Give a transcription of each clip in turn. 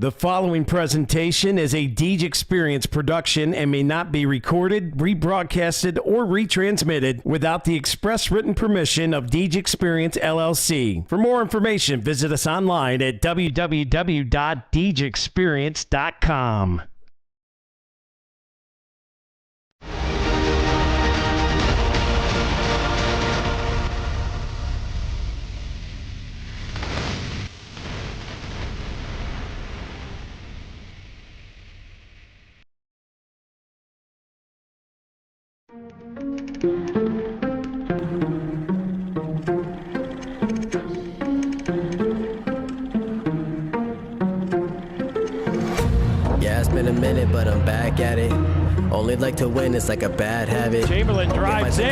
The following presentation is a Deej Experience production and may not be recorded, rebroadcasted, or retransmitted without the express written permission of Deej Experience, LLC. For more information, visit us online at www.deejexperience.com. Yeah, it's been a minute, but I'm back at it. Only like to win, it's like a bad habit. Chamberlain drives in. He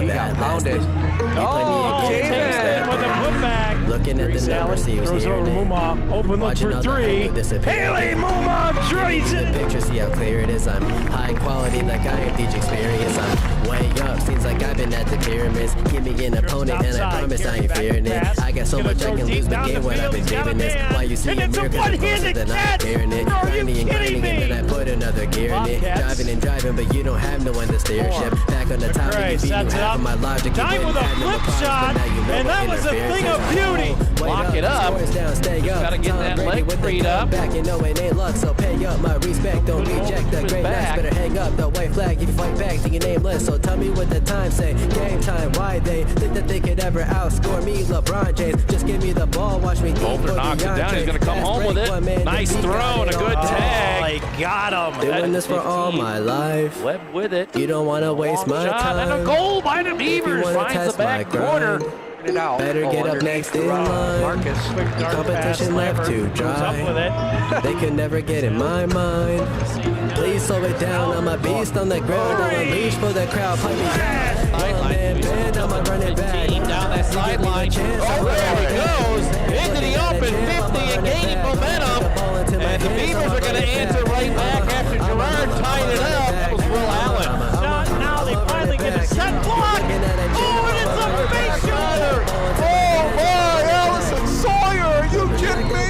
got pounded. Chamberlain with a putback. Looking at the numbers, he was throws over hearing it. Muma. Open look for three. Haley Muma drains it. Picture, see how clear it is. I'm high quality, like I am Deej Experience. I'm way up, seems like I've been at the pyramids. Give me an opponent, and I promise I ain't fearing it. I got so much I can lose the game when I've been giving this. Why you see a mirror, cause I'm closer than I'm fearing it. Grinding and grinding, and then I put another gear in it. Driving and driving, but you don't have no one to steer ship. Back on the top of your feet, you have my logic. Time with a flip shot, and that was a thing of beauty. Lock it up. Gotta get that leg freed up. Back, you know it ain't luck, so pay up my respect. Don't reject the great nights. Better hang up the white flag if you fight back to your nameless. So tell me what the time say. Game time, why they think that they could ever outscore me, LeBron James? Just give me the ball, watch me. Bolter knocks it down. He's gonna come home with it. Nice throw and a good tag. He got him. Doing this for all my life. Webb with it. You don't want to waste my time. And a goal by the Beavers. Finds the back corner. Better get up next in line. Marcus, quick dart Competition pass. left to Goes up with dry. it. They can never get in my mind. Please slow it down. I'm a beast on the ground. I'm a leash for the crowd. Play me down. Man, bend, I'm a running back. Down that sideline. Oh, there he goes. Into the open 50 and gaining momentum. And the Beavers are going to answer right back after Gerard tied it up. That was Will Allen. Now they finally get a set block. Oh, and it's a face shoulder. Oh my, Allison Sawyer, are you kidding me?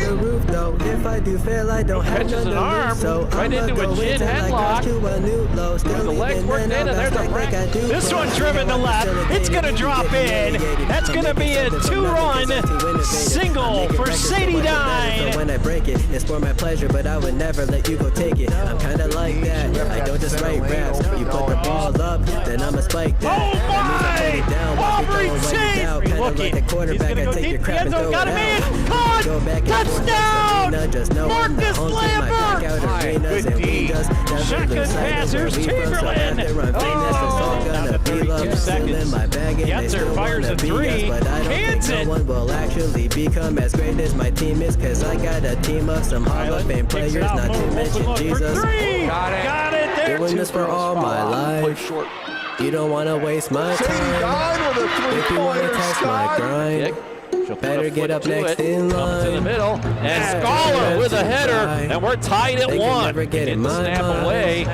If I do fail, I don't have Catches an arm right into a chin headlock. The legs worked in, and there's a break. This one driven to left. It's going to drop in. That's going to be a two-run single for Sadie Dine. When I break it, it's for my pleasure, but I would never let you go take it. I'm kind of like that. I don't just write raps. You put the ball up, then I'ma spike that. Oh my! Aubrey Chase! Looking. He's going to go deep. The end zone got him in. Caught! Touchdown! Marcus Lambert! Good D. Shotgun passers. Chamberlain. Now the 32 seconds. Yetzer fires a three. Cans it. No one will actually become as great as my team is, cause I got a team of some Hall of Fame players, not to mention Jesus. Got it. There. Doing this for all my life. You don't want to waste my time. If you want to test my grind, better get up next in line. In the middle, and Scholar with a header, and we're tied at one. Get the snap away,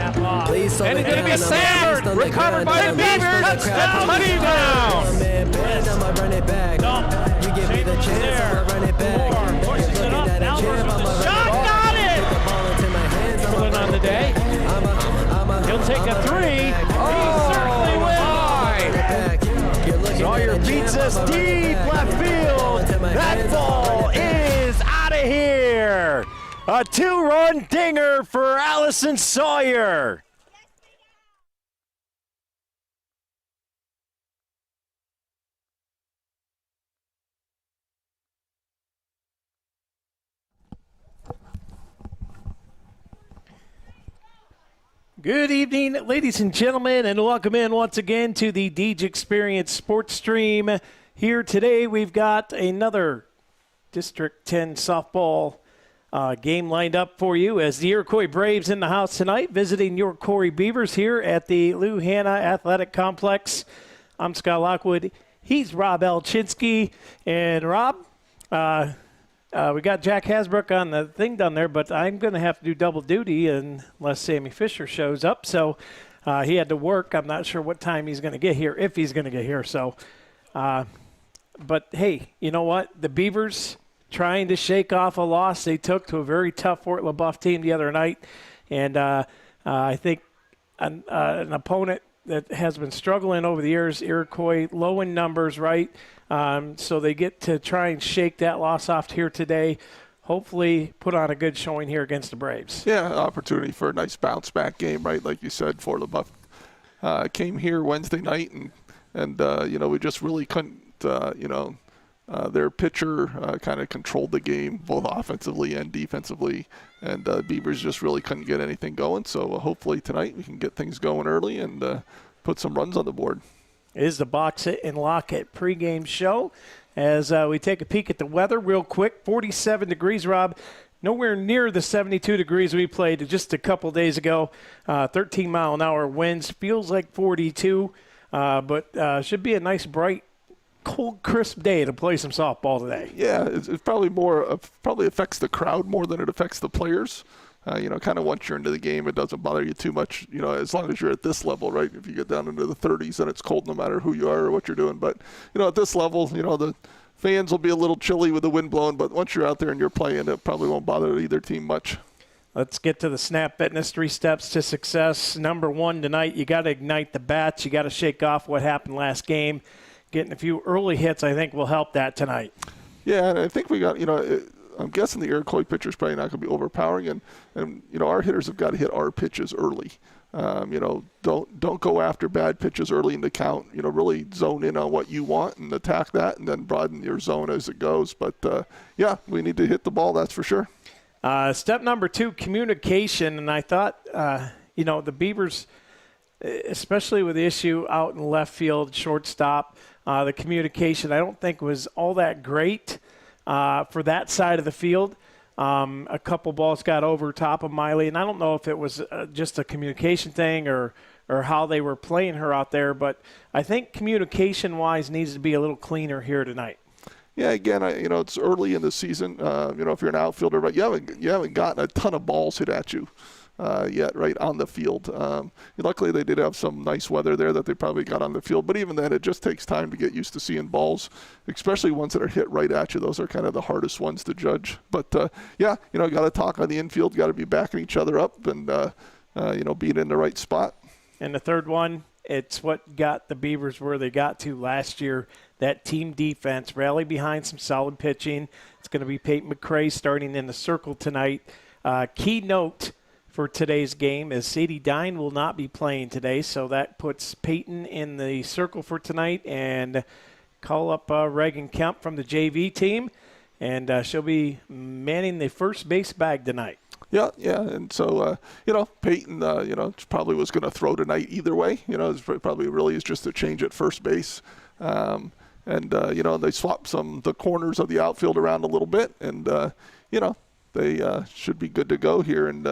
please, and it's going to be Savard, recovered by the Beavers. Touchdown, touchdown! I'ma run it back. You give me the chance, I'ma run it back. Pushes it up. Now shot, got it. Pulling on the day. He'll take a three. He certainly will. Sawyer beats us deep left field. That ball is out of here. A two-run dinger for Allison Sawyer. Good evening, ladies and gentlemen, and welcome in once again to the Deej Experience Sports Stream. Here today, we've got another District 10 softball game lined up for you as the Iroquois Braves in the house tonight, visiting your Corry Beavers here at the Lou Hanna Athletic Complex. I'm Scott Lockwood. He's Rob Elchinsky. And Rob, we got Jack Hasbrook on the thing down there, but I'm going to have to do double duty unless Sammy Fisher shows up. So he had to work. I'm not sure what time he's going to get here, if he's going to get here. So, but hey, you know what? The Beavers trying to shake off a loss they took to a very tough Fort LaBeouf team the other night. And I think an opponent that has been struggling over the years, Iroquois, low in numbers, right? So they get to try and shake that loss off here today. Hopefully put on a good showing here against the Braves. Yeah, opportunity for a nice bounce-back game, right? Like you said, Fort LaBeouf came here Wednesday night, and we just really couldn't, their pitcher kind of controlled the game, both offensively and defensively, and Beavers just really couldn't get anything going. So hopefully tonight we can get things going early and put some runs on the board. It is the Box It and Lock It pregame show. As we take a peek at the weather real quick, 47 degrees, Rob. Nowhere near the 72 degrees we played just a couple days ago. 13-mile-an-hour winds. Feels like 42, but should be a nice, bright, cold, crisp day to play some softball today. Yeah, it's probably probably affects the crowd more than it affects the players. Kind of once you're into the game, it doesn't bother you too much, as long as you're at this level, right? If you get down into the 30s, then it's cold no matter who you are or what you're doing. But, at this level, the fans will be a little chilly with the wind blowing, but once you're out there and you're playing, it probably won't bother either team much. Let's get to the Snap Fitness 3 steps to success. Number 1 tonight, you got to ignite the bats. You got to shake off what happened last game. Getting a few early hits, I think, will help that tonight. Yeah, and I think we got, I'm guessing the Iroquois pitcher's probably not going to be overpowering, and our hitters have got to hit our pitches early. Don't go after bad pitches early in the count. Really zone in on what you want and attack that, and then broaden your zone as it goes. But we need to hit the ball, that's for sure. Step number 2, communication, and I thought the Beavers, especially with the issue out in left field, shortstop, the communication I don't think was all that great. For that side of the field, a couple balls got over top of Miley, and I don't know if it was just a communication thing or how they were playing her out there, but I think communication-wise needs to be a little cleaner here tonight. Yeah, again, it's early in the season. If you're an outfielder, but you haven't gotten a ton of balls hit at you yet, right, on the field. Luckily, they did have some nice weather there that they probably got on the field. But even then, it just takes time to get used to seeing balls, especially ones that are hit right at you. Those are kind of the hardest ones to judge. But, got to talk on the infield, got to be backing each other up and, being in the right spot. And the third one, it's what got the Beavers where they got to last year, that team defense, rally behind some solid pitching. It's going to be Peyton McCray starting in the circle tonight. Key note for today's game is Sadie Dine will not be playing today, so that puts Peyton in the circle for tonight, and call up Reagan Kemp from the JV team, and she'll be manning the first base bag tonight. Yeah, and so, Peyton, probably was going to throw tonight either way. It probably really is just a change at first base. They swapped the corners of the outfield around a little bit, and, they should be good to go here, and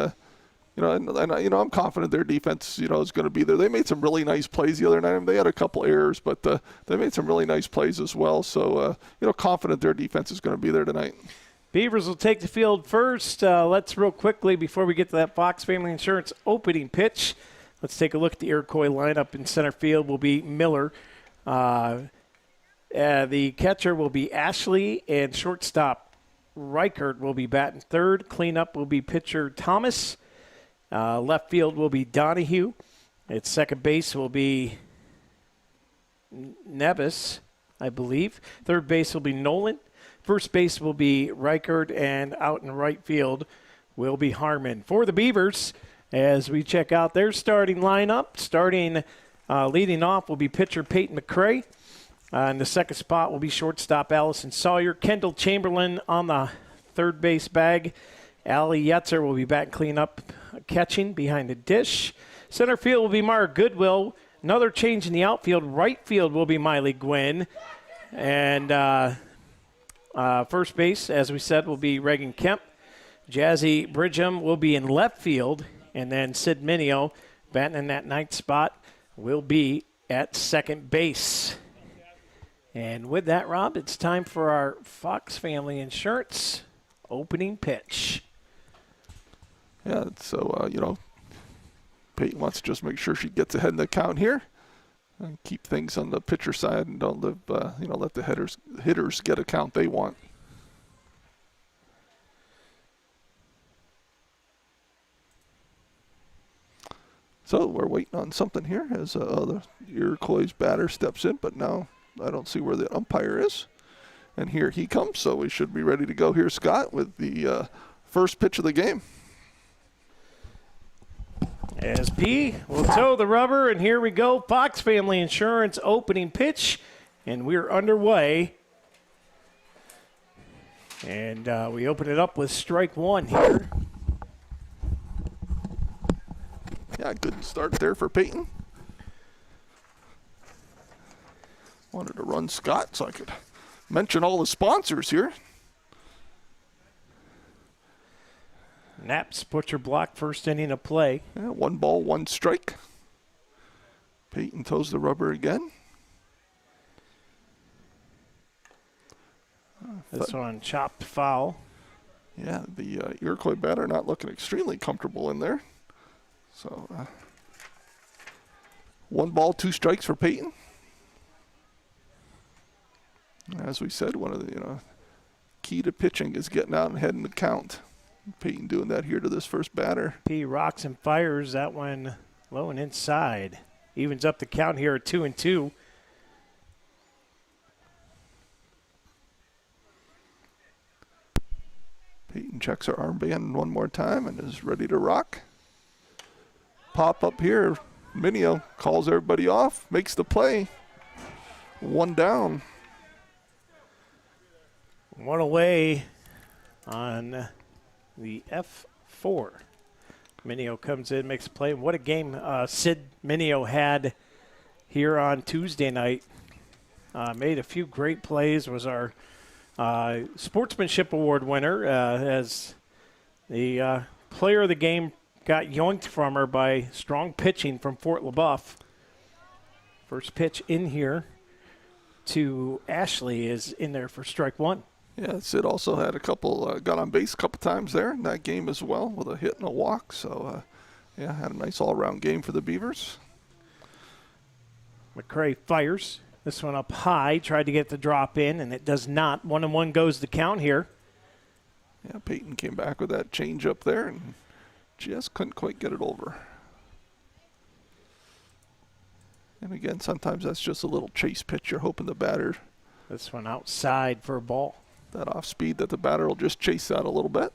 I'm confident their defense, is going to be there. They made some really nice plays the other night. I mean, they had a couple errors, but they made some really nice plays as well. So, confident their defense is going to be there tonight. Beavers will take the field first. Let's real quickly, before we get to that Fox Family Insurance opening pitch, let's take a look at the Iroquois lineup. In center field will be Miller. The catcher will be Ashley, and shortstop Reichert will be batting third. Cleanup will be pitcher Thomas. Left field will be Donahue. At second base will be Nevis, I believe. Third base will be Nolan. First base will be Reichert, and out in right field will be Harmon. For the Beavers, as we check out their starting lineup, leading off will be pitcher Peyton McCray. In the second spot will be shortstop Allison Sawyer. Kendall Chamberlain on the third base bag. Allie Yetzer will be back clean up, catching behind the dish. Center field will be Mara Goodwill. Another change in the outfield. Right field will be Miley Gwynn. And first base, as we said, will be Reagan Kemp. Jazzy Bridgham will be in left field. And then Sid Minio, batting in that ninth spot, will be at second base. And with that, Rob, it's time for our Fox Family Insurance opening pitch. Yeah, so, Peyton wants to just make sure she gets ahead in the count here and keep things on the pitcher side and don't let the hitters get a count they want. So we're waiting on something here as the Iroquois batter steps in, but now I don't see where the umpire is. And here he comes, so we should be ready to go here, Scott, with the first pitch of the game. As P will toe the rubber, and here we go. Fox Family Insurance opening pitch, and we're underway. And we open it up with strike one here. Yeah, good start there for Peyton. Wanted to run Scott so I could mention all the sponsors here. Knapp's Butcher Block, first inning of play. Yeah, 1 ball, 1 strike. Peyton toes the rubber again. This one chopped foul. Yeah, the Iroquois batter not looking extremely comfortable in there. So 1 ball, 2 strikes for Peyton. As we said, one of the key to pitching is getting out and heading the count. Peyton doing that here to this first batter. P rocks and fires that one low and inside. Evens up the count here at 2-2. Peyton checks her armband one more time and is ready to rock. Pop up here. Minio calls everybody off, makes the play. 1 down. 1 away on the F4. Minio comes in, makes a play. What a game Sid Minio had here on Tuesday night. Made a few great plays, was our Sportsmanship Award winner as the player of the game got yoinked from her by strong pitching from Fort LaBeouf. First pitch in here to Ashley is in there for strike one. Yeah, Sid also had a couple, got on base a couple times there in that game as well with a hit and a walk. So, yeah, had a nice all-around game for the Beavers. McCray fires. This one up high, tried to get the drop in, and it does not. 1-1 goes the count here. Yeah, Peyton came back with that change up there and just couldn't quite get it over. And again, sometimes that's just a little chase pitch. You're hoping the batter, This one outside for a ball. that off speed, that the batter will just chase out a little bit.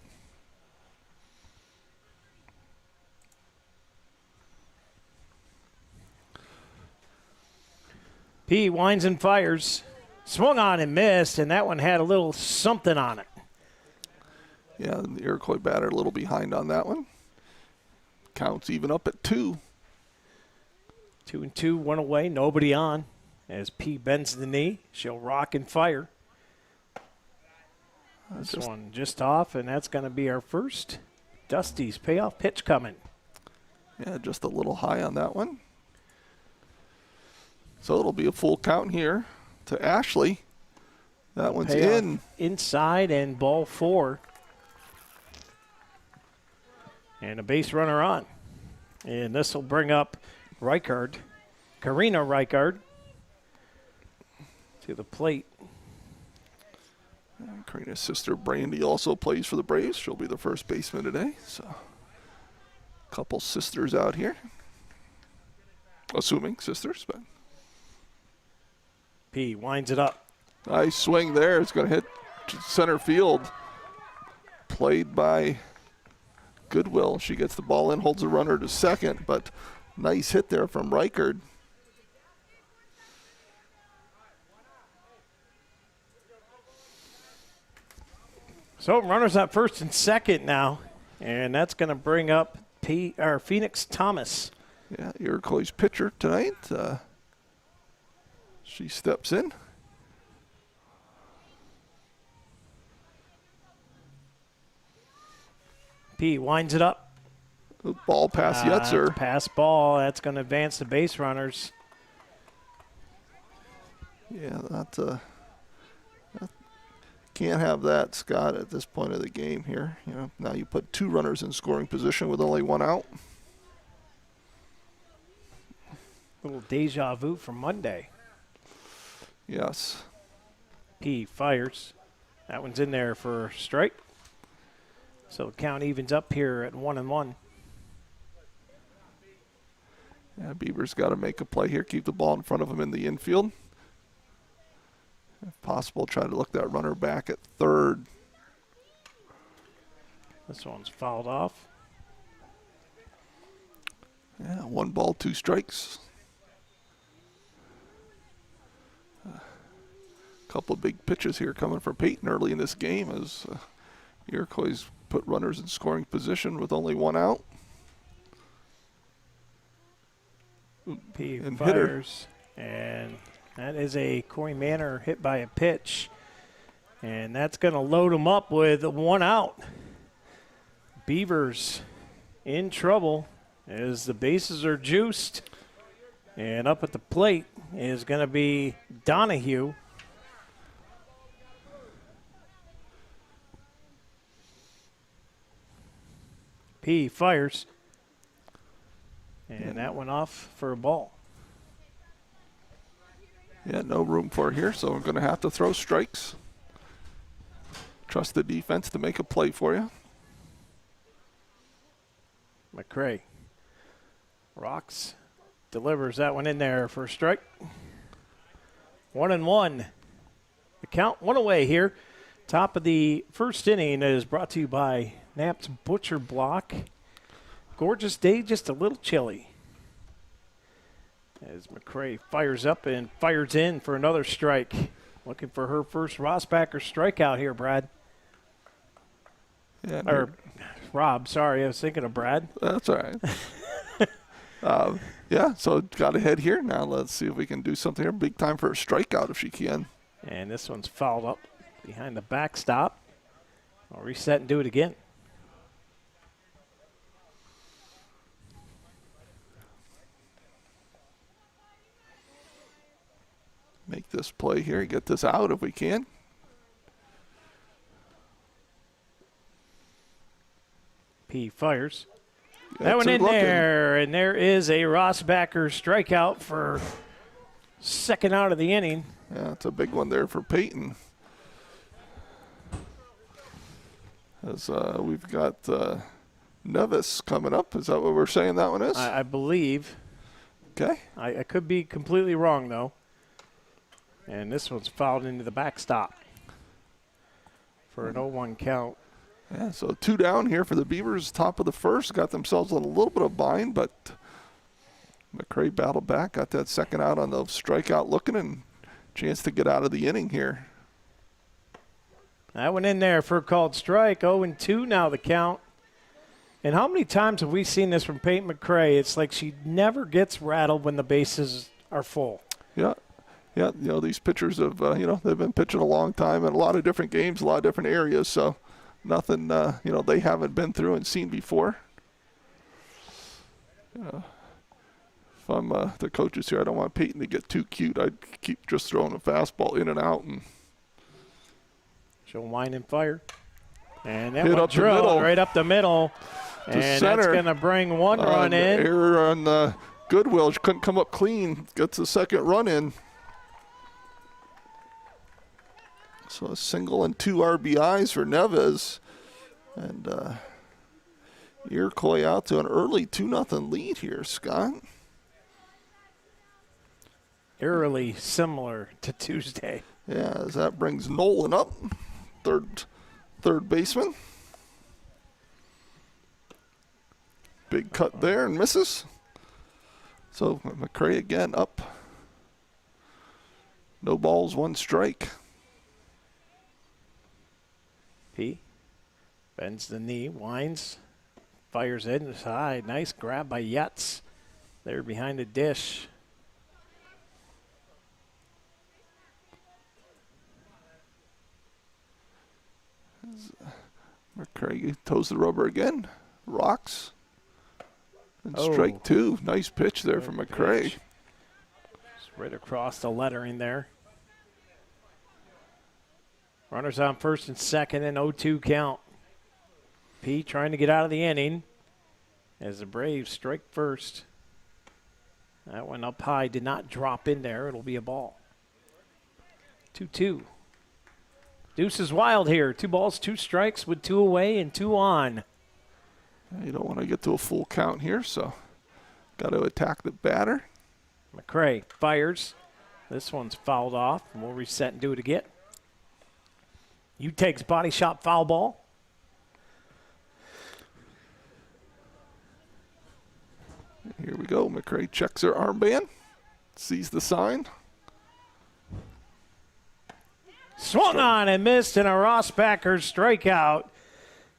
P winds and fires. Swung on and missed, and that one had a little something on it. Yeah, the Iroquois batter a little behind on that one. Counts even up at 2. 2-2, 1 away, nobody on. As P bends the knee, she'll rock and fire. This one just off, and that's going to be our first Dusty's payoff pitch coming. Yeah, just a little high on that one. So it'll be a full count here to Ashley. That one's Payoff in. Inside and ball 4. And a base runner on. And this will bring up Reichard, Karina Reichard, to the plate. Karina's sister Brandy also plays for the Braves. She'll be the first baseman today. So, a couple sisters out here. Assuming sisters, but P winds it up. nice swing there. It's going to hit center field. Played by Goodwill. She gets the ball in, holds the runner to second, but nice hit there from Reichard. So runners at first and second now, and that's going to bring up Phoenix Thomas. Yeah, Iroquois pitcher tonight. She steps in. P winds it up. Ball past Yetzer. Pass ball. That's going to advance the base runners. Yeah, that can't have that, Scott, at this point of the game here. You know, now you put 2 runners in scoring position with only 1 out. Little deja vu from Monday. Yes. P fires. That one's in there for a strike. So the count evens up here at 1-1. Yeah, Beavers got to make a play here, keep the ball in front of him in the infield. If possible, try to look that runner back at third. This one's fouled off. Yeah, 1 ball, 2 strikes. Couple of big pitches here coming for Peyton early in this game as Iroquois put runners in scoring position with only 1 out. P And fires, and that is a Corey Manor hit by a pitch, and that's going to load him up with 1 out. Beavers in trouble as the bases are juiced, and up at the plate is going to be Donahue. P fires, and that went off for a ball. Yeah, no room for it here, so we're going to have to throw strikes. Trust the defense to make a play for you. McCray rocks, delivers that one in there for a strike. 1-1. The count 1 away here. Top of the first inning is brought to you by Knapp's Butcher Block. Gorgeous day, just a little chilly. As McCray fires up and fires in for another strike. Looking for her first Rossbacker strikeout here, Brad. Yeah, Or Rob, sorry, I was thinking of Brad. that's all right. Yeah, so got ahead here. Now let's see if we can do something here. Big time for a strikeout if she can. And this one's fouled up behind the backstop. I'll reset and do it again. Make this play here, get this out if we can. P fires. That That's one in looking. there, and there is a Rossbacker strikeout for second out of the inning. Yeah, it's a big one there for Peyton. As we've got Nevis coming up. Is that what we're saying that one is? I believe. Okay. I could be completely wrong, though. And this one's fouled into the backstop for an 0-1 count. Yeah, so 2 down here for the Beavers. Top of the first. Got themselves in a little bit of bind, but McCray battled back. Got that second out on the strikeout looking and chance to get out of the inning here. That one in there for a called strike. 0-2 now the count. And how many times have we seen this from Peyton McCray? It's like she never gets rattled when the bases are full. Yeah. Yeah, you know, these pitchers have, they've been pitching a long time in a lot of different games, a lot of different areas, so nothing, they haven't been through and seen before. If I'm the coaches here, I don't want Peyton to get too cute. I'd keep just throwing a fastball in and out. And She'll wind and fire. And that Hit one up the drilled middle. right up the middle. And center. that's going to bring one run in. Error on Goodwill. She couldn't come up clean. Gets the second run in. So a single and 2 RBIs for Neves. And Iroquois out to an early 2-0 lead here, Scott. Eerily similar to Tuesday. Yeah, as that brings Nolan up, third baseman. Big cut there and misses. So McCray again up. No balls, 1 strike. P bends the knee, winds, fires inside. Nice grab by Yetz there behind the dish. McCray toes the rubber again, rocks. And strike 2. Nice pitch there from McCray. Pitch. Just right across the lettering there. Runners on first and second, and 0-2 count. P trying to get out of the inning as the Braves strike first. That one up high did not drop in there. It'll be a ball. 2-2. Deuce is wild here. 2 balls, 2 strikes with 2 away and 2 on. You don't want to get to a full count here, so got to attack the batter. McCray fires. This one's fouled off, and we'll reset and do it again. Uteg's body shot foul ball. Here we go. McCray checks her armband, sees the sign. Swung on and missed, and a Rossbacher strikeout.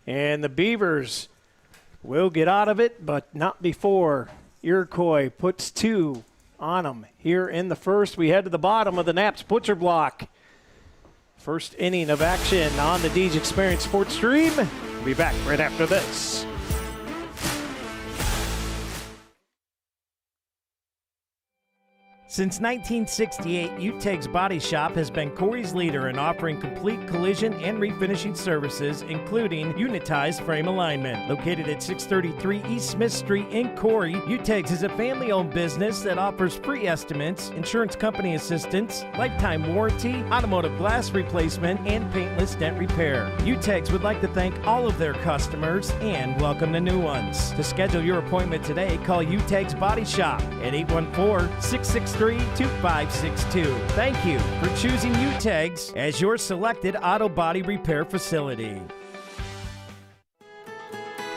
And the Beavers will get out of it, but not before Iroquois puts 2 on them. Here in the first, we head to the bottom of the Naps Butcher block. First inning of action on the Deej Experience Sports Stream. We'll be back right after this. Since 1968, Uteg's Body Shop has been Corry's leader in offering complete collision and refinishing services, including unitized frame alignment. Located at 633 East Smith Street in Corry, Uteg's is a family-owned business that offers free estimates, insurance company assistance, lifetime warranty, automotive glass replacement, and paintless dent repair. Uteg's would like to thank all of their customers and welcome the new ones. To schedule your appointment today, call Uteg's Body Shop at 814-663-2562. Thank you for choosing Uteg's as your selected auto body repair facility.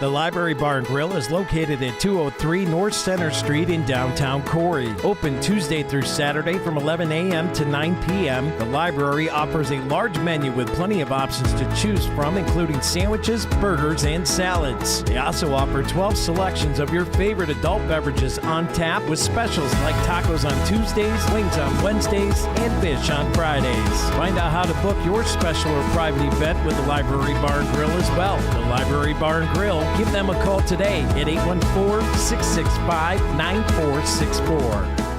The Library Bar and Grill is located at 203 North Center Street in downtown Corry. Open Tuesday through Saturday from 11 a.m. to 9 p.m. The library offers a large menu with plenty of options to choose from, including sandwiches, burgers, and salads. They also offer 12 selections of your favorite adult beverages on tap with specials like tacos on Tuesdays, wings on Wednesdays, and fish on Fridays. Find out how to book your special or private event with the Library Bar and Grill as well. The Library Bar and Grill. Give them a call today at 814-665-9464.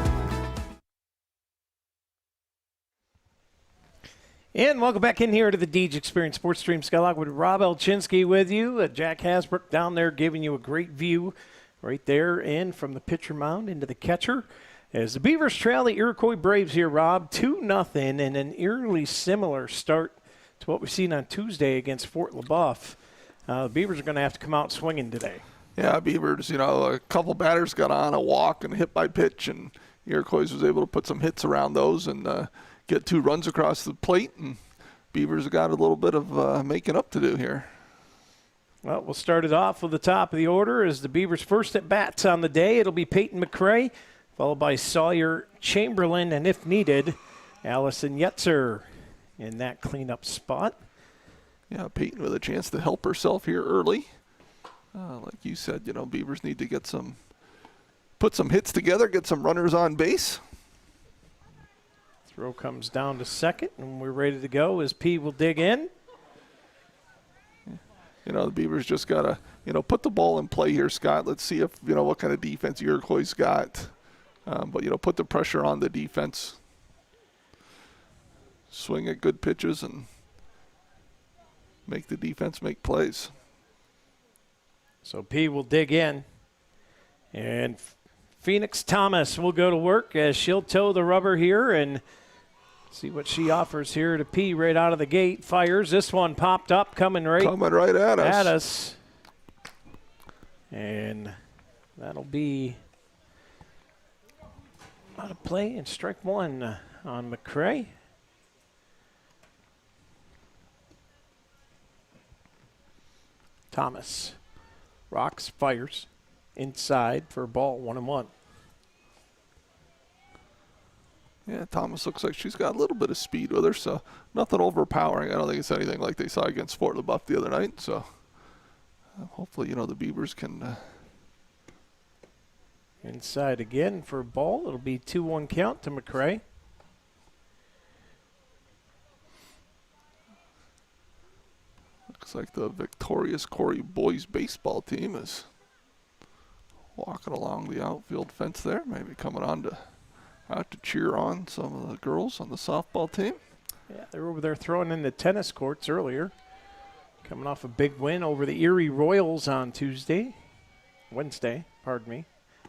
And welcome back in here to the Deej Experience Sports Stream. Skylog with Rob Elchinski with you. Jack Hasbrook down there giving you a great view right there in from the pitcher mound into the catcher. As the Beavers trail the Iroquois Braves here, Rob, 2-0 in an eerily similar start to what we've seen on Tuesday against Fort LaBeouf. The Beavers are going to have to come out swinging today. Yeah, Beavers, a couple batters got on a walk and a hit by pitch, and Iroquois was able to put some hits around those and get 2 runs across the plate, and Beavers got a little bit of making up to do here. Well, we'll start it off with the top of the order as the Beavers' first at-bats on the day. It'll be Peyton McCray, followed by Sawyer Chamberlain, and if needed, Allison Yetzer in that cleanup spot. Yeah, Peyton with a chance to help herself here early. Like you said, Beavers need to put some hits together, get some runners on base. Throw comes down to second, and we're ready to go as P will dig in. The Beavers just got to, put the ball in play here, Scott. Let's see if, what kind of defense Iroquois got. But, put the pressure on the defense. Swing at good pitches and make the defense make plays. So P will dig in. And Phoenix Thomas will go to work as she'll toe the rubber here and see what she offers here to P right out of the gate. Fires. This one popped up, coming right at us. And that'll be out of play and strike one on McCray. Thomas rocks, fires inside for a ball, 1-1. Yeah, Thomas looks like she's got a little bit of speed with her, so nothing overpowering. I don't think it's anything like they saw against Fort LaBeouf the other night. So hopefully, the Beavers can. Inside again for a ball. It'll be 2-1 count to McCray. Looks like the victorious Corry boys baseball team is walking along the outfield fence there, maybe coming on out to cheer on some of the girls on the softball team. Yeah, they were over there throwing in the tennis courts earlier. Coming off a big win over the Erie Royals on Wednesday, pardon me.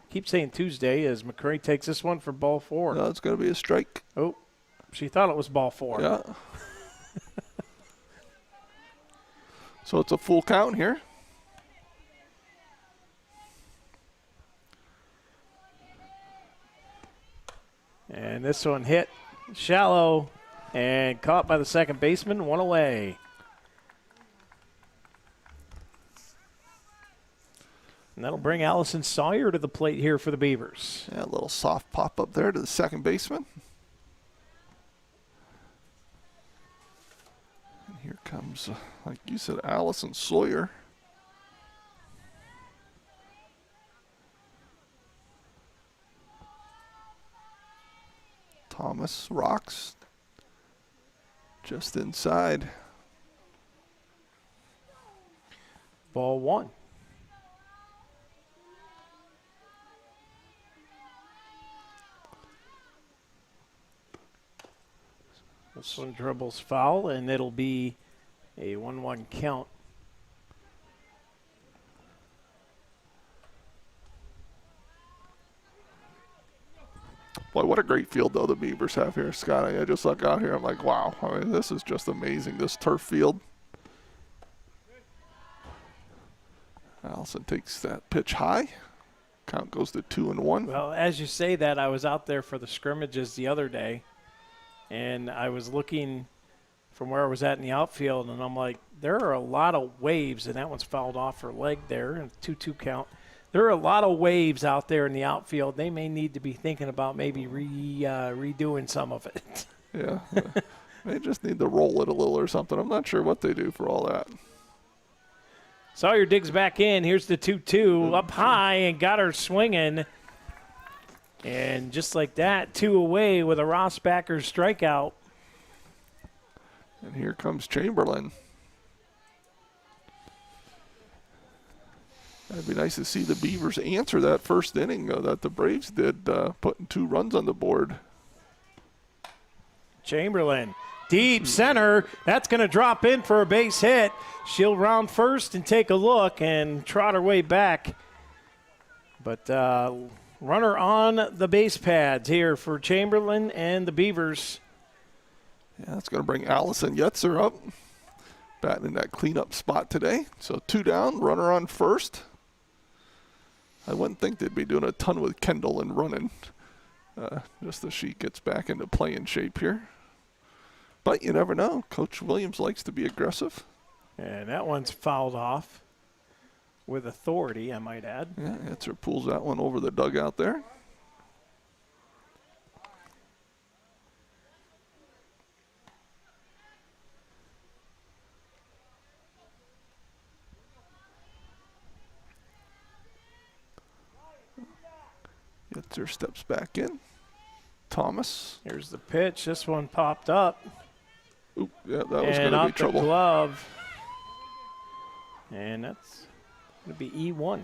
Keep saying Tuesday as McCray takes this one for ball 4. No, it's going to be a strike. Oh, she thought it was ball 4. Yeah. So it's a full count here. And this one hit shallow and caught by the second baseman, one away. And that'll bring Allison Sawyer to the plate here for the Beavers. Yeah, a little soft pop up there to the second baseman. And here comes, like you said, Allison Sawyer. Thomas rocks just inside. Ball one. This one dribbles foul, and it'll be a 1-1 count. Boy, what a great field, though, the Beavers have here, Scott. I just look out here, I'm like, wow, I mean, this is just amazing, this turf field. Allison takes that pitch high. Count goes to 2-1. Well, as you say that, I was out there for the scrimmages the other day, and I was looking from where I was at in the outfield, and I'm like, there are a lot of waves, and that one's fouled off her leg there, and 2-2 count. There are a lot of waves out there in the outfield. They may need to be thinking about maybe redoing some of it. Yeah, they just need to roll it a little or something. I'm not sure what they do for all that. Sawyer digs back in. Here's the 2-2 up high and got her swinging. And just like that, 2 away with a Rossbacker strikeout. And here comes Chamberlain. It'd be nice to see the Beavers answer that first inning that the Braves did, putting 2 runs on the board. Chamberlain, deep center. That's going to drop in for a base hit. She'll round first and take a look and trot her way back. But runner on the base pads here for Chamberlain and the Beavers. Yeah, that's going to bring Allison Yetzer up. Batting in that cleanup spot today. So 2 down, runner on first. I wouldn't think they'd be doing a ton with Kendall and running, just as she gets back into playing shape here. But you never know. Coach Williams likes to be aggressive. And that one's fouled off with authority, I might add. Yeah, Yetzer pulls that one over the dugout there. Yetzer steps back in. Thomas. Here's the pitch. This one popped up. Oop, yeah, that was going to be off the trouble. Glove. And that's going to be E1.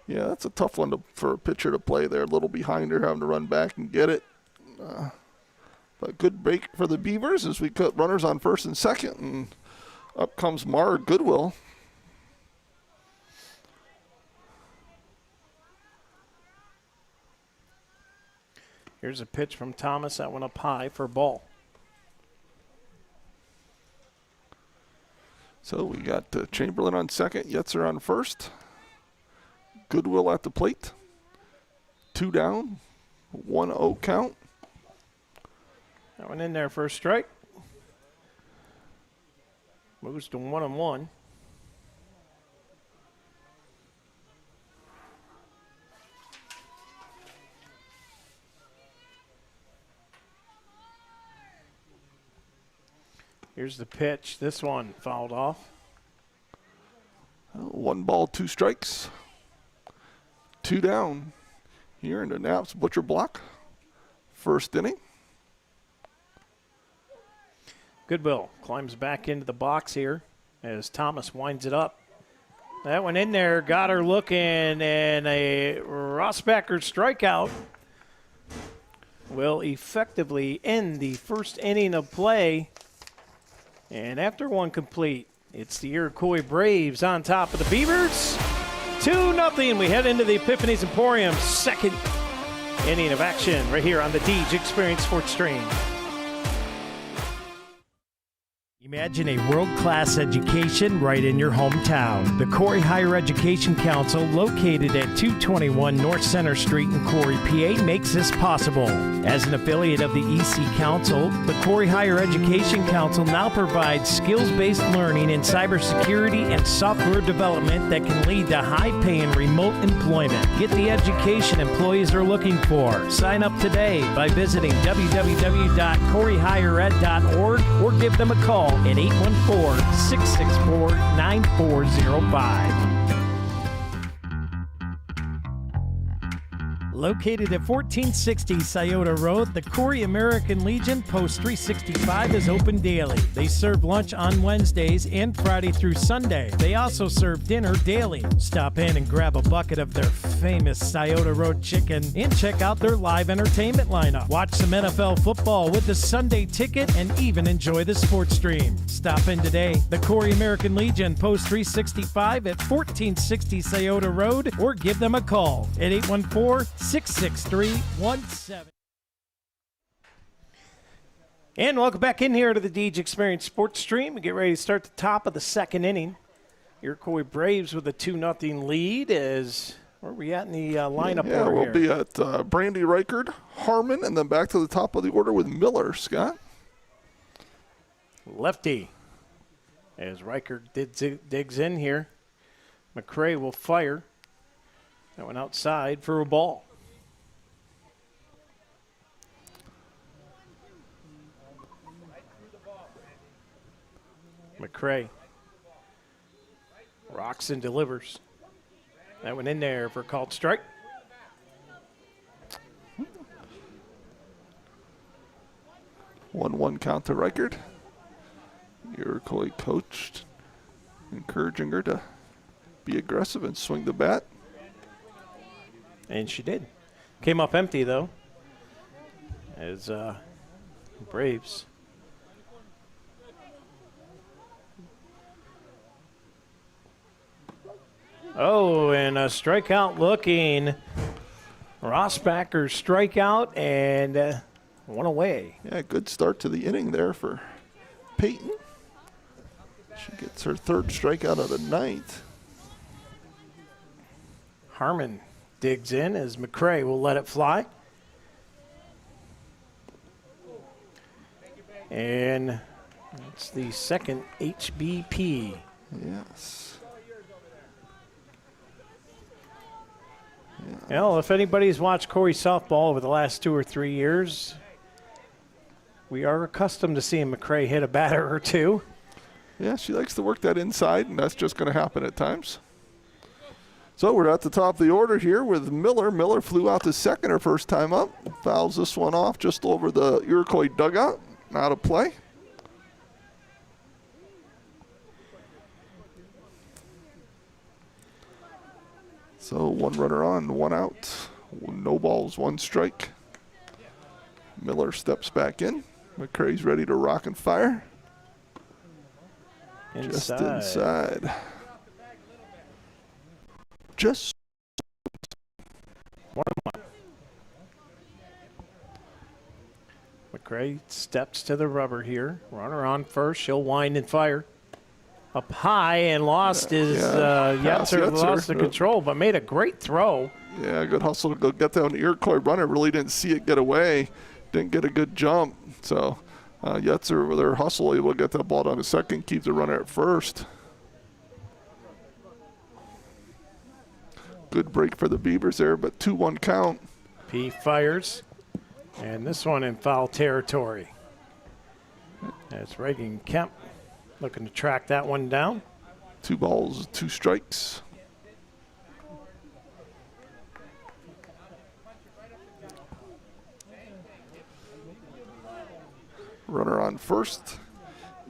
Yeah, that's a tough one for a pitcher to play there. A little behind her, having to run back and get it. But good break for the Beavers as we cut runners on first and second. And up comes Mara Goodwill. Here's a pitch from Thomas. That went up high for a ball. So we got Chamberlain on second, Yetzer on first. Goodwill at the plate. 2 down, 1-0 count. That one in there for a strike. Moves to 1-1. Here's the pitch. This one fouled off. 1 ball, 2 strikes. 2 down here in the Naps Butcher block. First inning. Goodwill climbs back into the box here as Thomas winds it up. That one in there, got her looking, and a Rossbacker strikeout will effectively end the first inning of play. And after one complete, it's the Iroquois Braves on top of the Beavers. 2-0. We head into the Epiphany's Emporium second inning of action right here on the Deej Experience Sports Stream. Imagine a world-class education right in your hometown. The Corry Higher Education Council, located at 221 North Center Street in Corry, PA, makes this possible. As an affiliate of the EC Council, the Corry Higher Education Council now provides skills-based learning in cybersecurity and software development that can lead to high-paying remote employment. Get the education employees are looking for. Sign up today by visiting www.corryhighered.org or give them a call at 814-664-9405. Located at 1460 Scioto Road, the Corry American Legion Post 365 is open daily. They serve lunch on Wednesdays and Friday through Sunday. They also serve dinner daily. Stop in and grab a bucket of their famous Scioto Road chicken and check out their live entertainment lineup. Watch some NFL football with the Sunday Ticket and even enjoy the sports stream. Stop in today. The Corry American Legion Post 365 at 1460 Scioto Road or give them a call at 814-663-17. And welcome back in here to the Deej Experience Sports Stream. We get ready to start the top of the second inning. Iroquois Braves with a 2-0 lead. As where are we at in the lineup order we'll here? be at Brandy Reichard, Harmon, and then back to the top of the order with Miller. Scott? Lefty. As Reichard digs in here. McCray will fire. That went outside for a ball. McCray rocks and delivers. That went in there for a called strike. One count to Reichard. Iroquois coached, encouraging her to be aggressive and swing the bat. And she did. Came up empty, though, as Braves. Oh, and a strikeout looking. Rossbacher strikeout and one away. Yeah, good start to the inning there for Peyton. She gets her third strikeout of the night. Harmon digs in as McCray will let it fly. And that's the second HBP. Yes. Well, if anybody's watched Corry softball over the last 2 or 3 years, we are accustomed to seeing McCray hit a batter or two. Yeah, she likes to work that inside, and that's just going to happen at times. So we're at the top of the order here with Miller. Miller flew out to second her first time up. Fouls this one off just over the Iroquois dugout. Out of play. So one runner on, one out. No balls, one strike. Miller steps back in. McCray's ready to rock and fire. Just inside. Just 1-1. McCray steps to the rubber here. Runner on first. She'll wind and fire. Up high and lost his Yetzer lost the control, but made a great throw. Yeah, good hustle to go get that one. Iroquois runner really didn't see it get away. Didn't get a good jump. So Yetzer with her hustle able to get that ball down to second, keep the runner at first. Good break for the Beavers there, but 2-1 count. P fires, and this one in foul territory. That's Reagan Kemp looking to track that one down. 2 balls, 2 strikes. Runner on first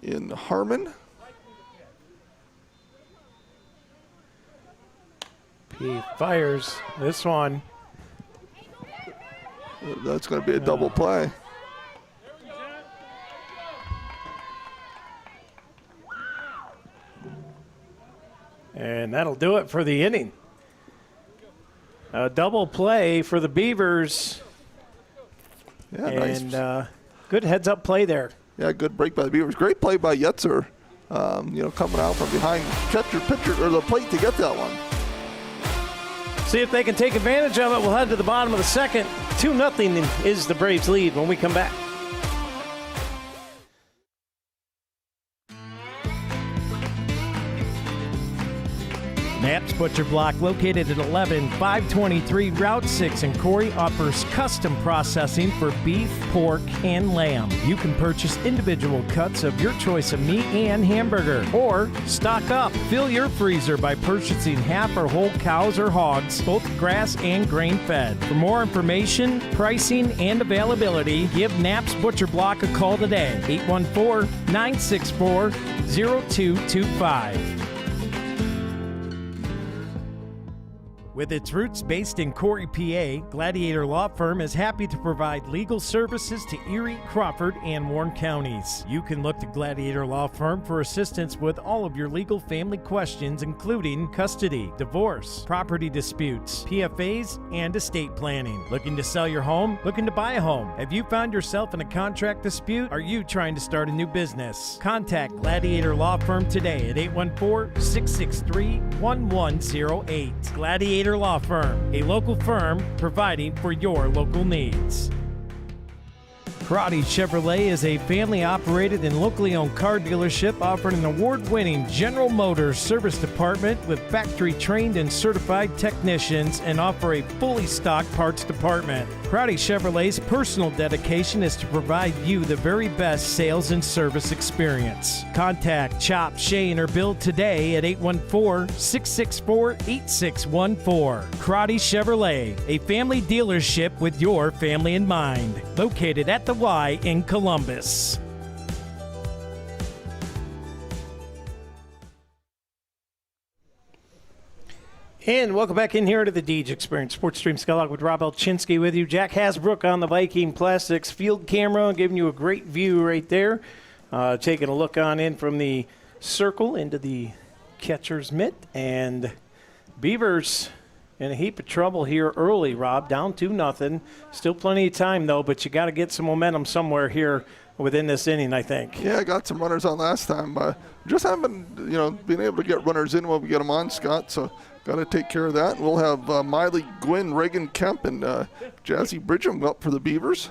in Harmon. He fires this one. That's going to be a double play. And that'll do it for the inning. A double play for the Beavers. Yeah, and nice. good heads-up play there. Yeah, good break by the Beavers. Great play by Yetzer. Coming out from behind catcher, pitcher, or the plate to get that one. See if they can take advantage of it. We'll head to the bottom of the second. 2-0 is the Braves' lead when we come back. Knapp's Butcher Block, located at 11523 Route 6 in Corry, offers custom processing for beef, pork, and lamb. You can purchase individual cuts of your choice of meat and hamburger, or stock up. Fill your freezer by purchasing half or whole cows or hogs, both grass and grain-fed. For more information, pricing, and availability, give Knapp's Butcher Block a call today, 814-964-0225. With its roots based in Corry, PA, Gladiator Law Firm is happy to provide legal services to Erie, Crawford, and Warren counties. You can look to Gladiator Law Firm for assistance with all of your legal family questions, including custody, divorce, property disputes, PFAs, and estate planning. Looking to sell your home? Looking to buy a home? Have you found yourself in a contract dispute? Are you trying to start a new business? Contact Gladiator Law Firm today at 814-663-1108. Gladiator Law Firm, a local firm providing for your local needs. Corry Chevrolet is a family-operated and locally owned car dealership offering an award-winning General Motors service department with factory-trained and certified technicians and offer a fully stocked parts department. Corry Chevrolet's personal dedication is to provide you the very best sales and service experience. Contact Chop, Shane, or Bill today at 814-664-8614. Corry Chevrolet, a family dealership with your family in mind. Located at the Y in Columbus. And welcome back in here to the Deej Experience Sports Stream. Skylog with Rob Elchinski with you. Jack Hasbrook on the Viking Plastics field camera, giving you a great view right there. Taking a look on in from the circle into the catcher's mitt. And Beavers in a heap of trouble here early, Rob. Down 2-0. Still plenty of time, though, but you got to get some momentum somewhere here within this inning, I think. Yeah, I got some runners on last time. Just haven't been able to get runners in when we get them on, Scott, so got to take care of that. We'll have Miley Gwynn, Reagan Kemp, and Jazzy Bridgham up for the Beavers.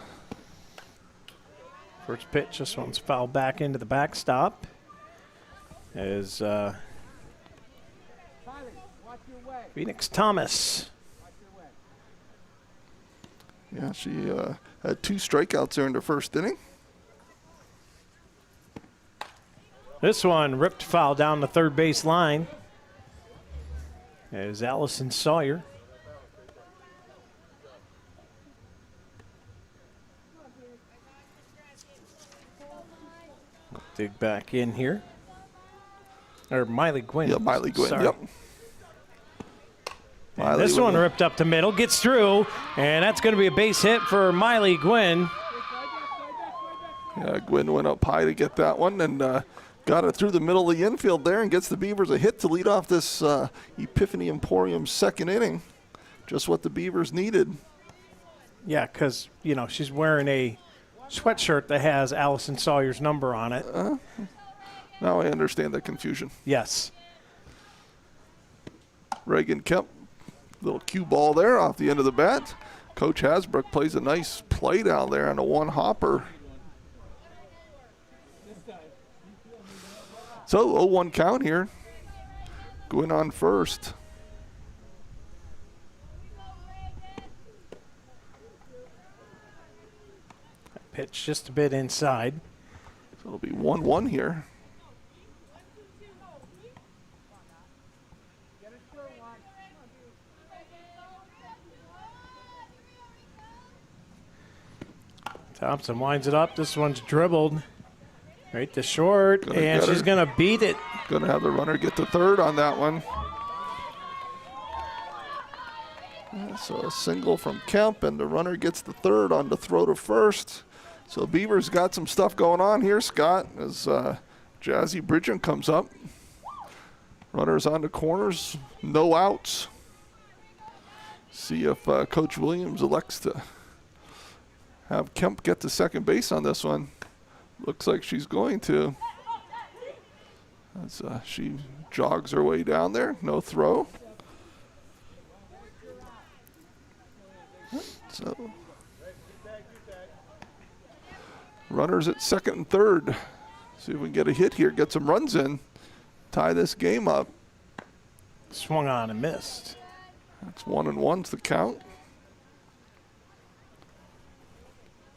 First pitch, this one's fouled back into the backstop. As Phoenix Thomas. Yeah, she had 2 strikeouts there in the first inning. This one ripped foul down the third base line. As Allison Sawyer. Dig back in here. Or Miley Gwynn. Yeah, Miley Gwynn, Sorry. yep. This one ripped up the middle, gets through, and that's going to be a base hit for Miley Gwynn. Yeah, Gwynn went up high to get that one and got it through the middle of the infield there and gets the Beavers a hit to lead off this Epiphany Emporium second inning. Just what the Beavers needed. Yeah, because, she's wearing a sweatshirt that has Allison Sawyer's number on it. Now I understand the confusion. Yes. Reagan Kemp, little cue ball there off the end of the bat. Coach Hasbrook plays a nice play down there on a one hopper. So 0-1 count here. Going on first. Pitch just a bit inside. So it'll be 1-1 here. Thompson winds it up. This one's dribbled right to short, and she's going to beat it. Going to have the runner get to third on that one. So a single from Kemp, and the runner gets the third on the throw to first. So Beavers got some stuff going on here, Scott, as Jazzy Bridgham comes up. Runners on the corners, no outs. See if Coach Williams elects to have Kemp get to second base on this one. Looks like she's going to. As she jogs her way down there. No throw. So runners at second and third. See if we can get a hit here, get some runs in, tie this game up. Swung on and missed. That's 1-1's the count.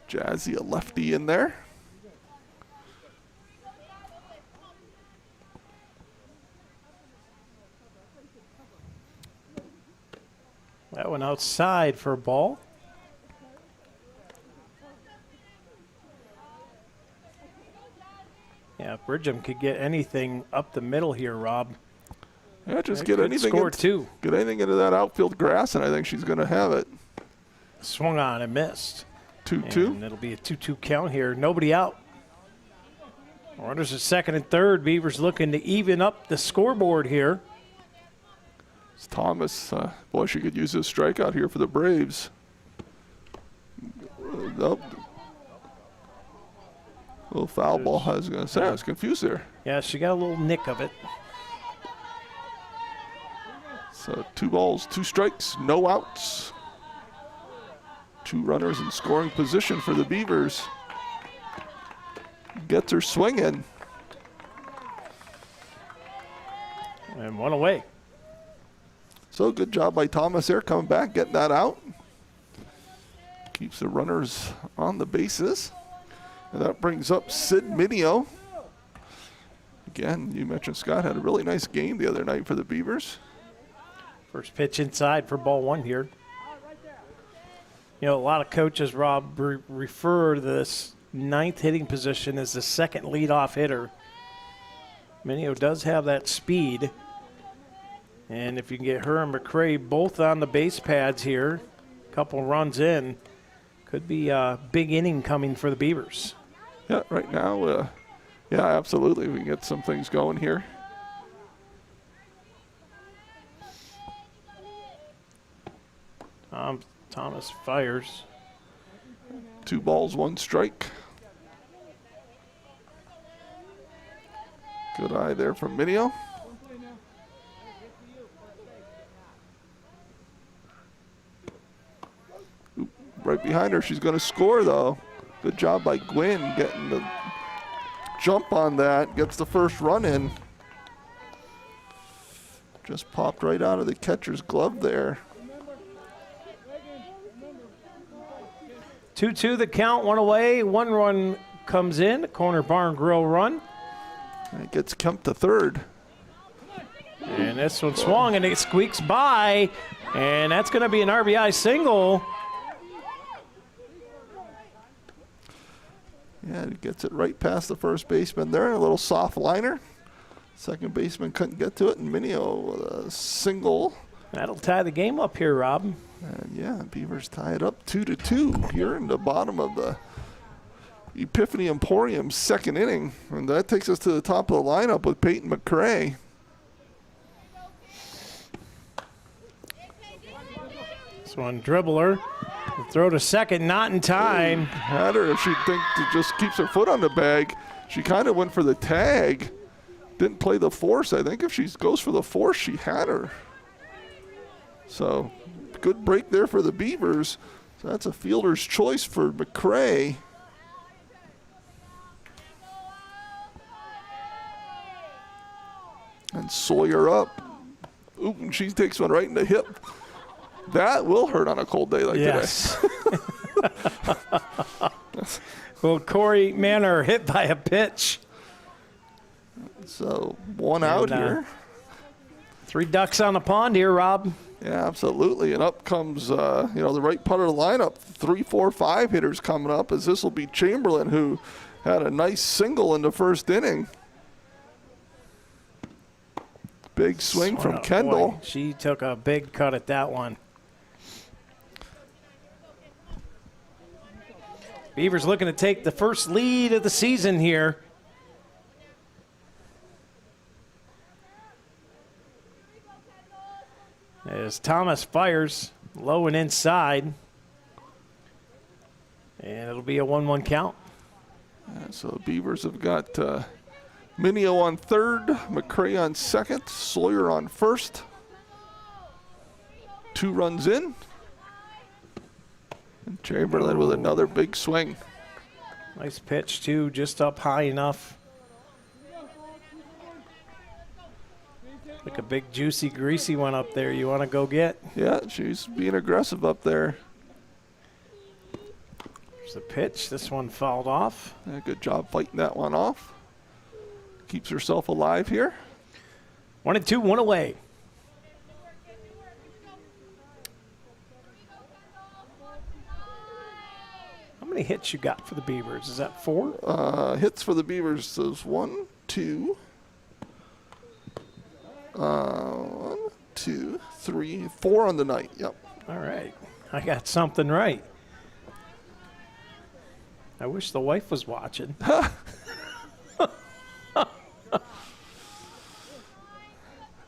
Jazzy, a lefty in there. That went outside for a ball. Yeah, Bridgham could get anything up the middle here, Rob. Yeah, just That get could anything score too. Get anything into that outfield grass, and I think she's going to have it. Swung on and missed. 2-2. And it'll be a 2-2 count here. Nobody out. Runners at second and third. Beavers looking to even up the scoreboard here. It's Thomas. Boy, she could use this strikeout here for the Braves. Nope. Little foul ball. I was going to say, I was confused there. Yeah, she got a little nick of it. So 2 balls, 2 strikes, no outs. 2 runners in scoring position for the Beavers. Gets her swinging. And one away. So good job by Thomas there, coming back, getting that out. Keeps the runners on the bases. And that brings up Sid Minio. Again, you mentioned Scott had a really nice game the other night for the Beavers. First pitch inside for ball 1 here. You know, a lot of coaches, Rob, refer to this 9th hitting position as the second leadoff hitter. Minio does have that speed. And if you can get her and McCray both on the base pads here, a couple runs in, could be a big inning coming for the Beavers. Yeah, right now, yeah, absolutely. We can get some things going here. Thomas fires. 2 balls, 1 strike. Good eye there from Minio. Right behind her, she's going to score though. Good job by Gwynn getting the jump on that. Gets the first run in. Just popped right out of the catcher's glove there. 2-2 the count, 1 away. 1 run comes in, a corner barn grill run. And it gets Kemp to third. And this one swung and it squeaks by. And that's going to be an RBI single. Yeah, it gets it right past the first baseman there. A little soft liner. Second baseman couldn't get to it, and Minio with a single. That'll tie the game up here, Rob. And yeah, Beavers tie it up 2-2 here in the bottom of the Epiphany Emporium second inning. And that takes us to the top of the lineup with Peyton McCray. This one dribbler. Throw to second, not in time. Had her if she'd think to just keeps her foot on the bag. She kind of went for the tag. Didn't play the force. I think if she goes for the force, she had her. So good break there for the Beavers. So that's a fielder's choice for McCray. And Sawyer up. Ooh, and she takes one right in the hip. That will hurt on a cold day like today. Well, Corey Manor hit by a pitch. So 1 out here. 3 ducks on the pond here, Rob. Yeah, absolutely. And up comes, the right part of the lineup. 3, 4, 5 hitters coming up, as this will be Chamberlain, who had a nice single in the first inning. Big swing from Kendall. Boy, she took a big cut at that one. Beavers looking to take the first lead of the season here. As Thomas fires low and inside. And it'll be a 1-1 count. So Beavers have got Minio on third, McCray on second, Sawyer on first. 2 runs in. And Chamberlain with another big swing. Nice pitch, too, just up high enough. Like a big, juicy, greasy one up there you want to go get. Yeah, she's being aggressive up there. There's the pitch. This one fouled off. Yeah, good job fighting that one off. Keeps herself alive here. 1-2, 1 away. How many hits you got for the Beavers? Is that 4? Hits for the Beavers is 1, 2. 1, 2, 3, 4 on the night. Yep. All right. I got something right. I wish the wife was watching.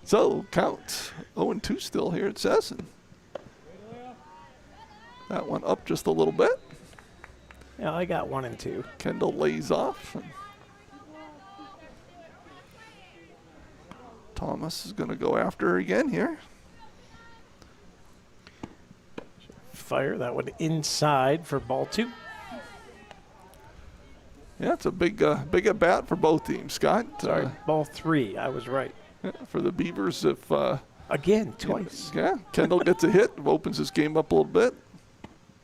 So count 0-2 still here at Sesson. That one up just a little bit. Yeah, I got 1 and 2. Kendall lays off. Thomas is going to go after her again here. Fire that one inside for ball 2. Yeah, it's a big at bat for both teams, Scott. Sorry, ball 3. I was right. For the Beavers, if again twice. Yeah, Kendall gets a hit, opens his game up a little bit.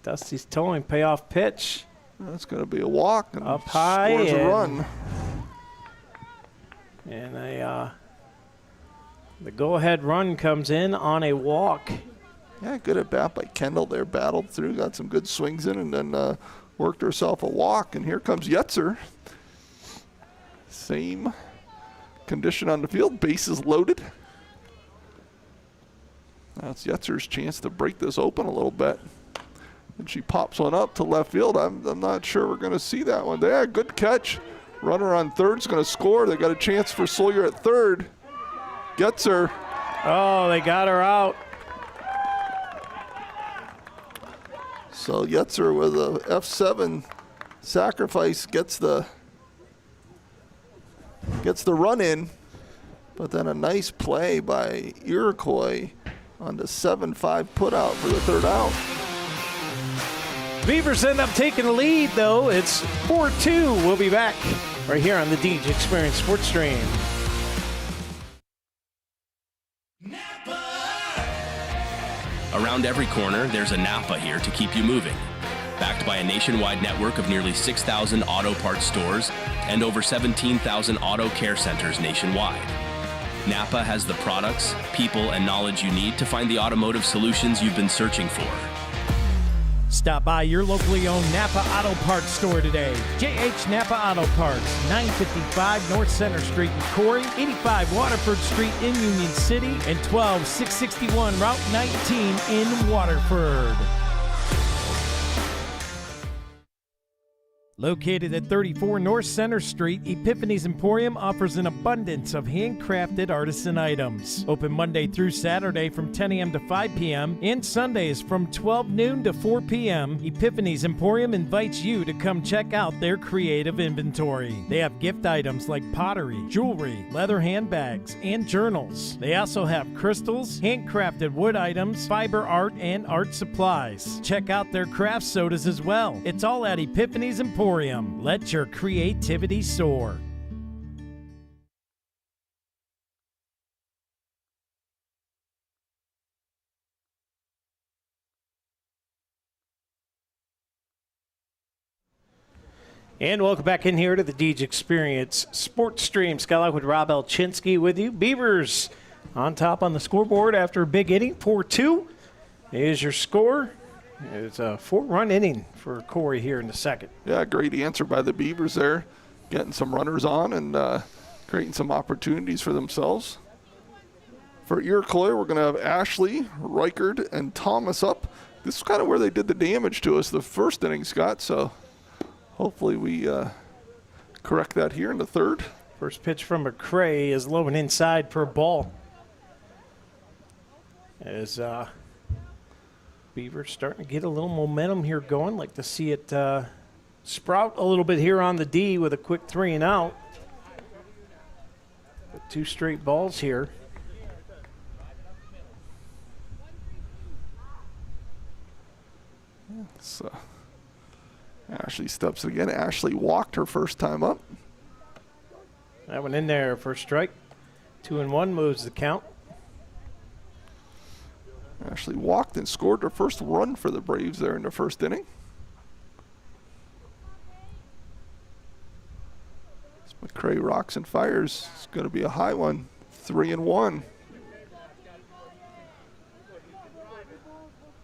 Dusty's towing, payoff pitch. That's going to be a walk and Up high scores a run. And the go-ahead run comes in on a walk. Yeah, good at bat by Kendall there. Battled through, got some good swings in, and then worked herself a walk. And here comes Yetzer. Same condition on the field, bases loaded. That's Yetzer's chance to break this open a little bit. And she pops one up to left field. I'm not sure we're going to see that one. There, good catch. Runner on third's going to score. They got a chance for Sawyer at third. Gets her. Oh, they got her out. So Yetzer with a F7 sacrifice gets the run in, but then a nice play by Iroquois on the 7-5 put out for the third out. Beavers end up taking the lead, though. It's 4-2. We'll be back right here on the DJ Experience Sports Stream. Around every corner, there's a Napa here to keep you moving. Backed by a nationwide network of nearly 6,000 auto parts stores and over 17,000 auto care centers nationwide. Napa has the products, people, and knowledge you need to find the automotive solutions you've been searching for. Stop by your locally owned Napa Auto Parts store today. JH Napa Auto Parts, 955 North Center Street in Corry, 85 Waterford Street in Union City, and 12661 Route 19 in Waterford. Located at 34 North Center Street, Epiphany's Emporium offers an abundance of handcrafted artisan items. Open Monday through Saturday from 10 a.m. to 5 p.m. and Sundays from 12 noon to 4 p.m. Epiphany's Emporium invites you to come check out their creative inventory. They have gift items like pottery, jewelry, leather handbags, and journals. They also have crystals, handcrafted wood items, fiber art, and art supplies. Check out their craft sodas as well. It's all at Epiphany's Emporium. Let your creativity soar. And welcome back in here to the DJ Experience Sports Stream. Skyline with Rob Elchinski with you. Beavers on top on the scoreboard after a big inning, 4-2. Here's your score. It's a 4-run inning for Corry here in the second. Yeah, great answer by the Beavers there, getting some runners on and creating some opportunities for themselves. For Iroquois, we're going to have Ashley, Reichard, and Thomas up. This is kind of where they did the damage to us the first inning, Scott, so hopefully we correct that here in the third. First pitch from McCray is low and inside for a ball. As Beavers starting to get a little momentum here going. Like to see it sprout a little bit here on the D with a quick 3 and out. With 2 straight balls here. So Ashley steps again. Ashley walked her first time up. That one in there for a strike. 2-1 moves the count. Ashley walked and scored her first run for the Braves there in the first inning. McCray rocks and fires. It's going to be a high one. 3-1.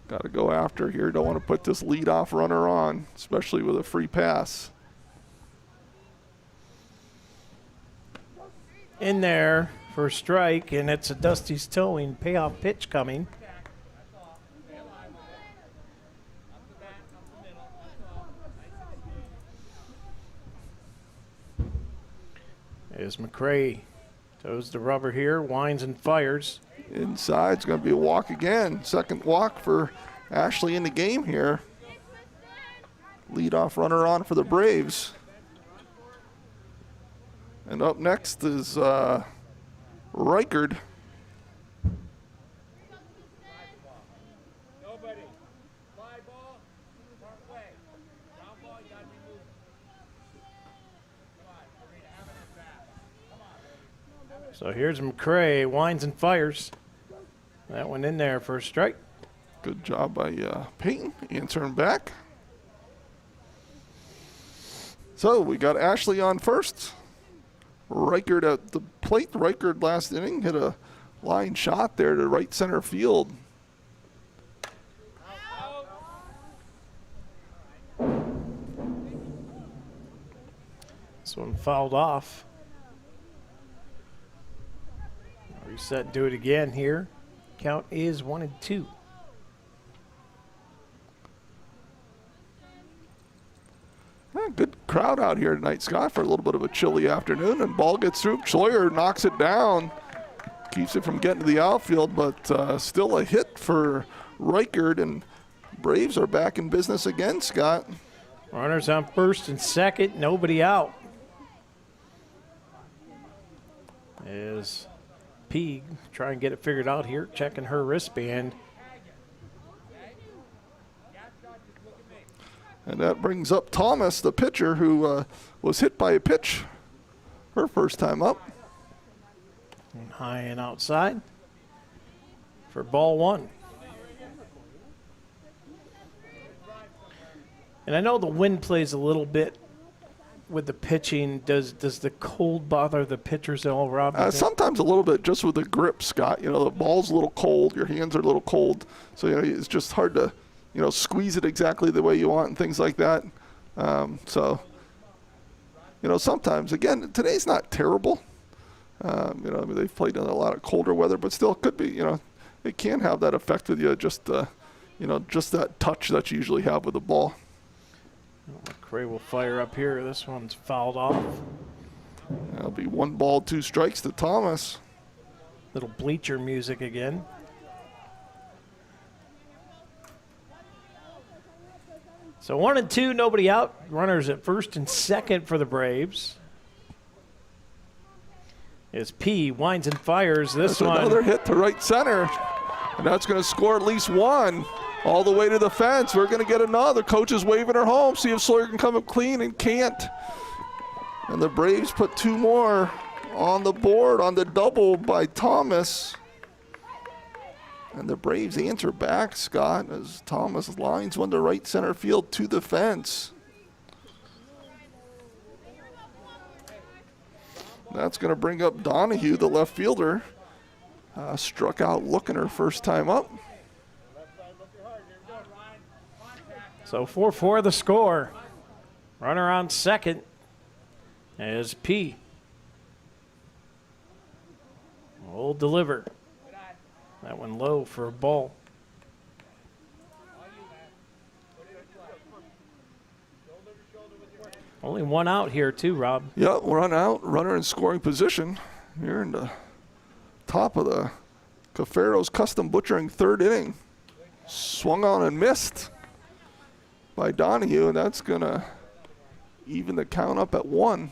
Got to go after here. Don't want to put this leadoff runner on, especially with a free pass. In there for a strike, and it's a Dusty's towing payoff pitch coming. As McCray toes the rubber here, winds and fires. Inside, it's going to be a walk again. Second walk for Ashley in the game here. Leadoff runner on for the Braves. And up next is Reichard. So here's McCray, winds and fires. That one in there for a strike. Good job by Peyton answering back. So we got Ashley on first. Reichard at the plate. Reichard last inning hit a line shot there to right center field. This one fouled off. Reset, do it again here. Count is 1-2. Good crowd out here tonight, Scott, for a little bit of a chilly afternoon. And ball gets through. Sawyer knocks it down. Keeps it from getting to the outfield, but still a hit for Reichard. And Braves are back in business again, Scott. Runners on first and second. Nobody out. As P try and get it figured out here, checking her wristband. And that brings up Thomas, the pitcher, who was hit by a pitch her first time up. And high and outside for ball 1. And I know the wind plays a little bit with the pitching. Does the cold bother the pitchers at all, Rob? Sometimes a little bit, just with the grip, Scott. You know, the ball's a little cold, your hands are a little cold, so you know it's just hard to, you know, squeeze it exactly the way you want and things like that. So, you know, sometimes, again, today's not terrible. You know, I mean, they've played in a lot of colder weather, but still, it could be. You know, it can have that effect with you. Just, you know, just that touch that you usually have with the ball. McCray will fire up here. This one's fouled off. That'll be 1 ball, 2 strikes to Thomas. Little bleacher music again. So 1-2, nobody out. Runners at first and second for the Braves. As P winds and fires this one. Another hit to right center. And that's going to score at least 1. All the way to the fence. We're going to get another. Coach is waving her home. See if Sawyer can come up clean, and can't. And the Braves put 2 more on the board on the double by Thomas. And the Braves answer back, Scott, as Thomas lines one to right center field to the fence. That's going to bring up Donahue, the left fielder. Struck out looking her first time up. So 4-4 the score. Runner on second is P. Will deliver. That one low for a ball. Only 1 out here too, Rob. Yep, run out, runner in scoring position. Here in the top of the Caferro's Custom Butchering 3rd inning. Swung on and missed by Donahue, and that's going to even the count up at 1.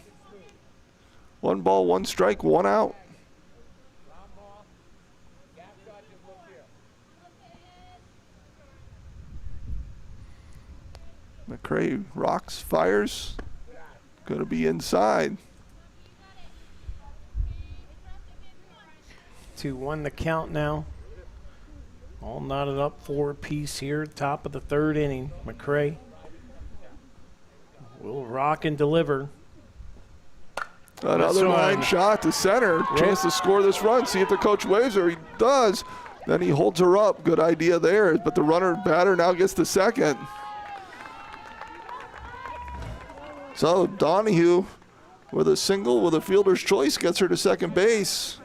1 ball, 1 strike, 1 out. McCray rocks, fires. Going to be inside. 2-1 the count now. All knotted up 4 apiece here, top of the 3rd inning. McCray will rock and deliver. Another line shot to center. Chance to score this run. See if the coach waves her. He does. Then he holds her up. Good idea there. But the batter now gets to second. So Donahue with a single with a fielder's choice gets her to second base.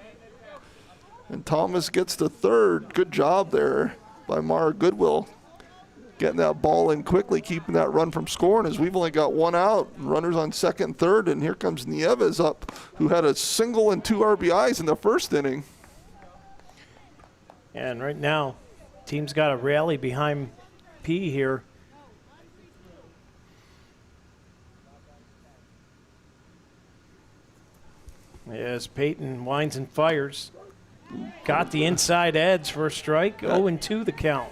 And Thomas gets to 3rd. Good job there by Mara Goodwill. Getting that ball in quickly, keeping that run from scoring, as we've only got 1 out. Runners on 2nd and 3rd, and here comes Nieves up, who had a single and 2 RBIs in the 1st inning. And right now, team's got a rally behind P here. As Peyton winds and fires. Got the inside edge for a strike. 0-2 the count.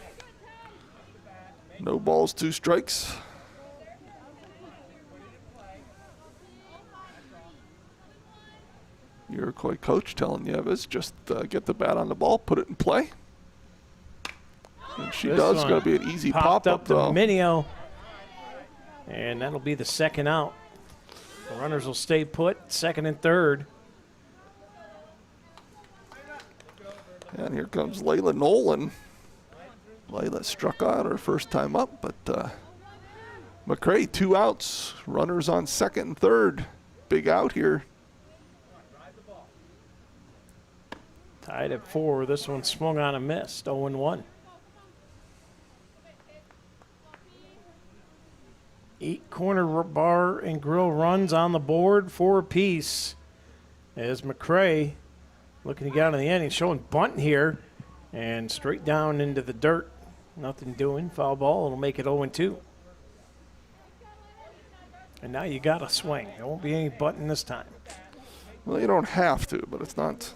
No balls, 2 strikes. Iroquois coach telling Nieves, just get the bat on the ball, put it in play. And she does. It's going to be an easy pop-up, though. Minio. And that'll be the 2nd out. The runners will stay put, 2nd and 3rd. And here comes Layla Nolan. Layla struck out her first time up, but McCray, 2 outs. Runners on 2nd and 3rd. Big out here. Tied at 4. This one swung on and missed. 0-1. 8 corner bar and grill runs on the board, 4 apiece. As McCray looking to get out of the inning, showing bunt here and straight down into the dirt. Nothing doing. Foul ball. It'll make it 0-2. And now you got to swing. There won't be any bunting this time. Well, you don't have to, but it's not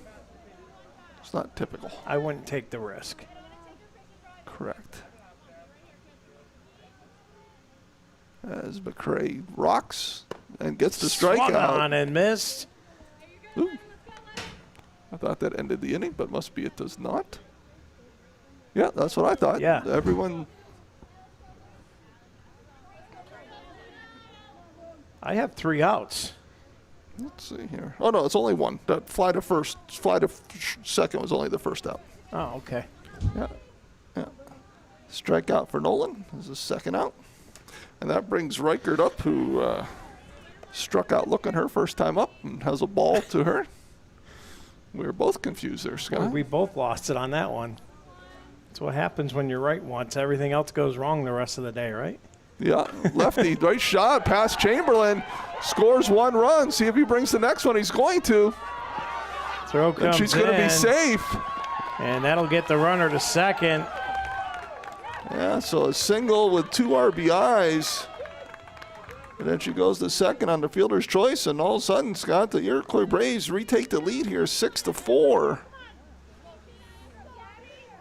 typical. I wouldn't take the risk. Correct. As McCray rocks and gets the strikeout. Swung on and missed. Ooh. I thought that ended the inning, but must be it does not. Yeah, that's what I thought. Yeah. Everyone. I have 3 outs. Let's see here. Oh, no, it's only 1. That fly to second was only the first out. Oh, okay. Yeah. Strikeout for Nolan is the 2nd out. And that brings Reichert up, who struck out looking her first time up and has a ball to her. We were both confused there, Scott. Well, we both lost it on that one. That's what happens when you're right once. Everything else goes wrong the rest of the day, right? Yeah, lefty, right shot, past Chamberlain, scores 1 run. See if he brings the next one. He's going to. Throw comes in. And she's going to be safe. And that'll get the runner to second. Yeah, so a single with 2 RBIs. And then she goes to second on the fielder's choice, and all of a sudden, Scott, the Iroquois Braves retake the lead here 6-4.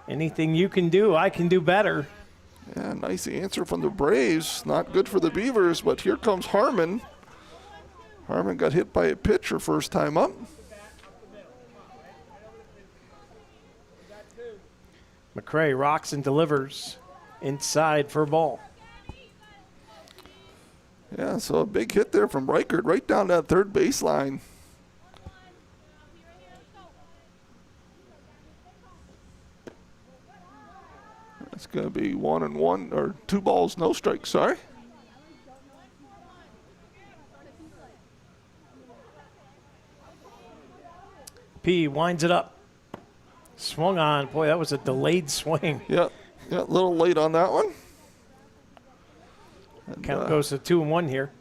Anything you can do, I can do better. Yeah, nice answer from the Braves. Not good for the Beavers, but here comes Harmon. Harmon got hit by a pitch her first time up. McCray rocks and delivers inside for a ball. Yeah, so a big hit there from Reichert right down that 3rd baseline. It's going to be 1-1, or 2 balls, no strikes, sorry. P winds it up. Swung on. Boy, that was a delayed swing. Yeah, a little late on that one. And, Count goes to 2-1 here.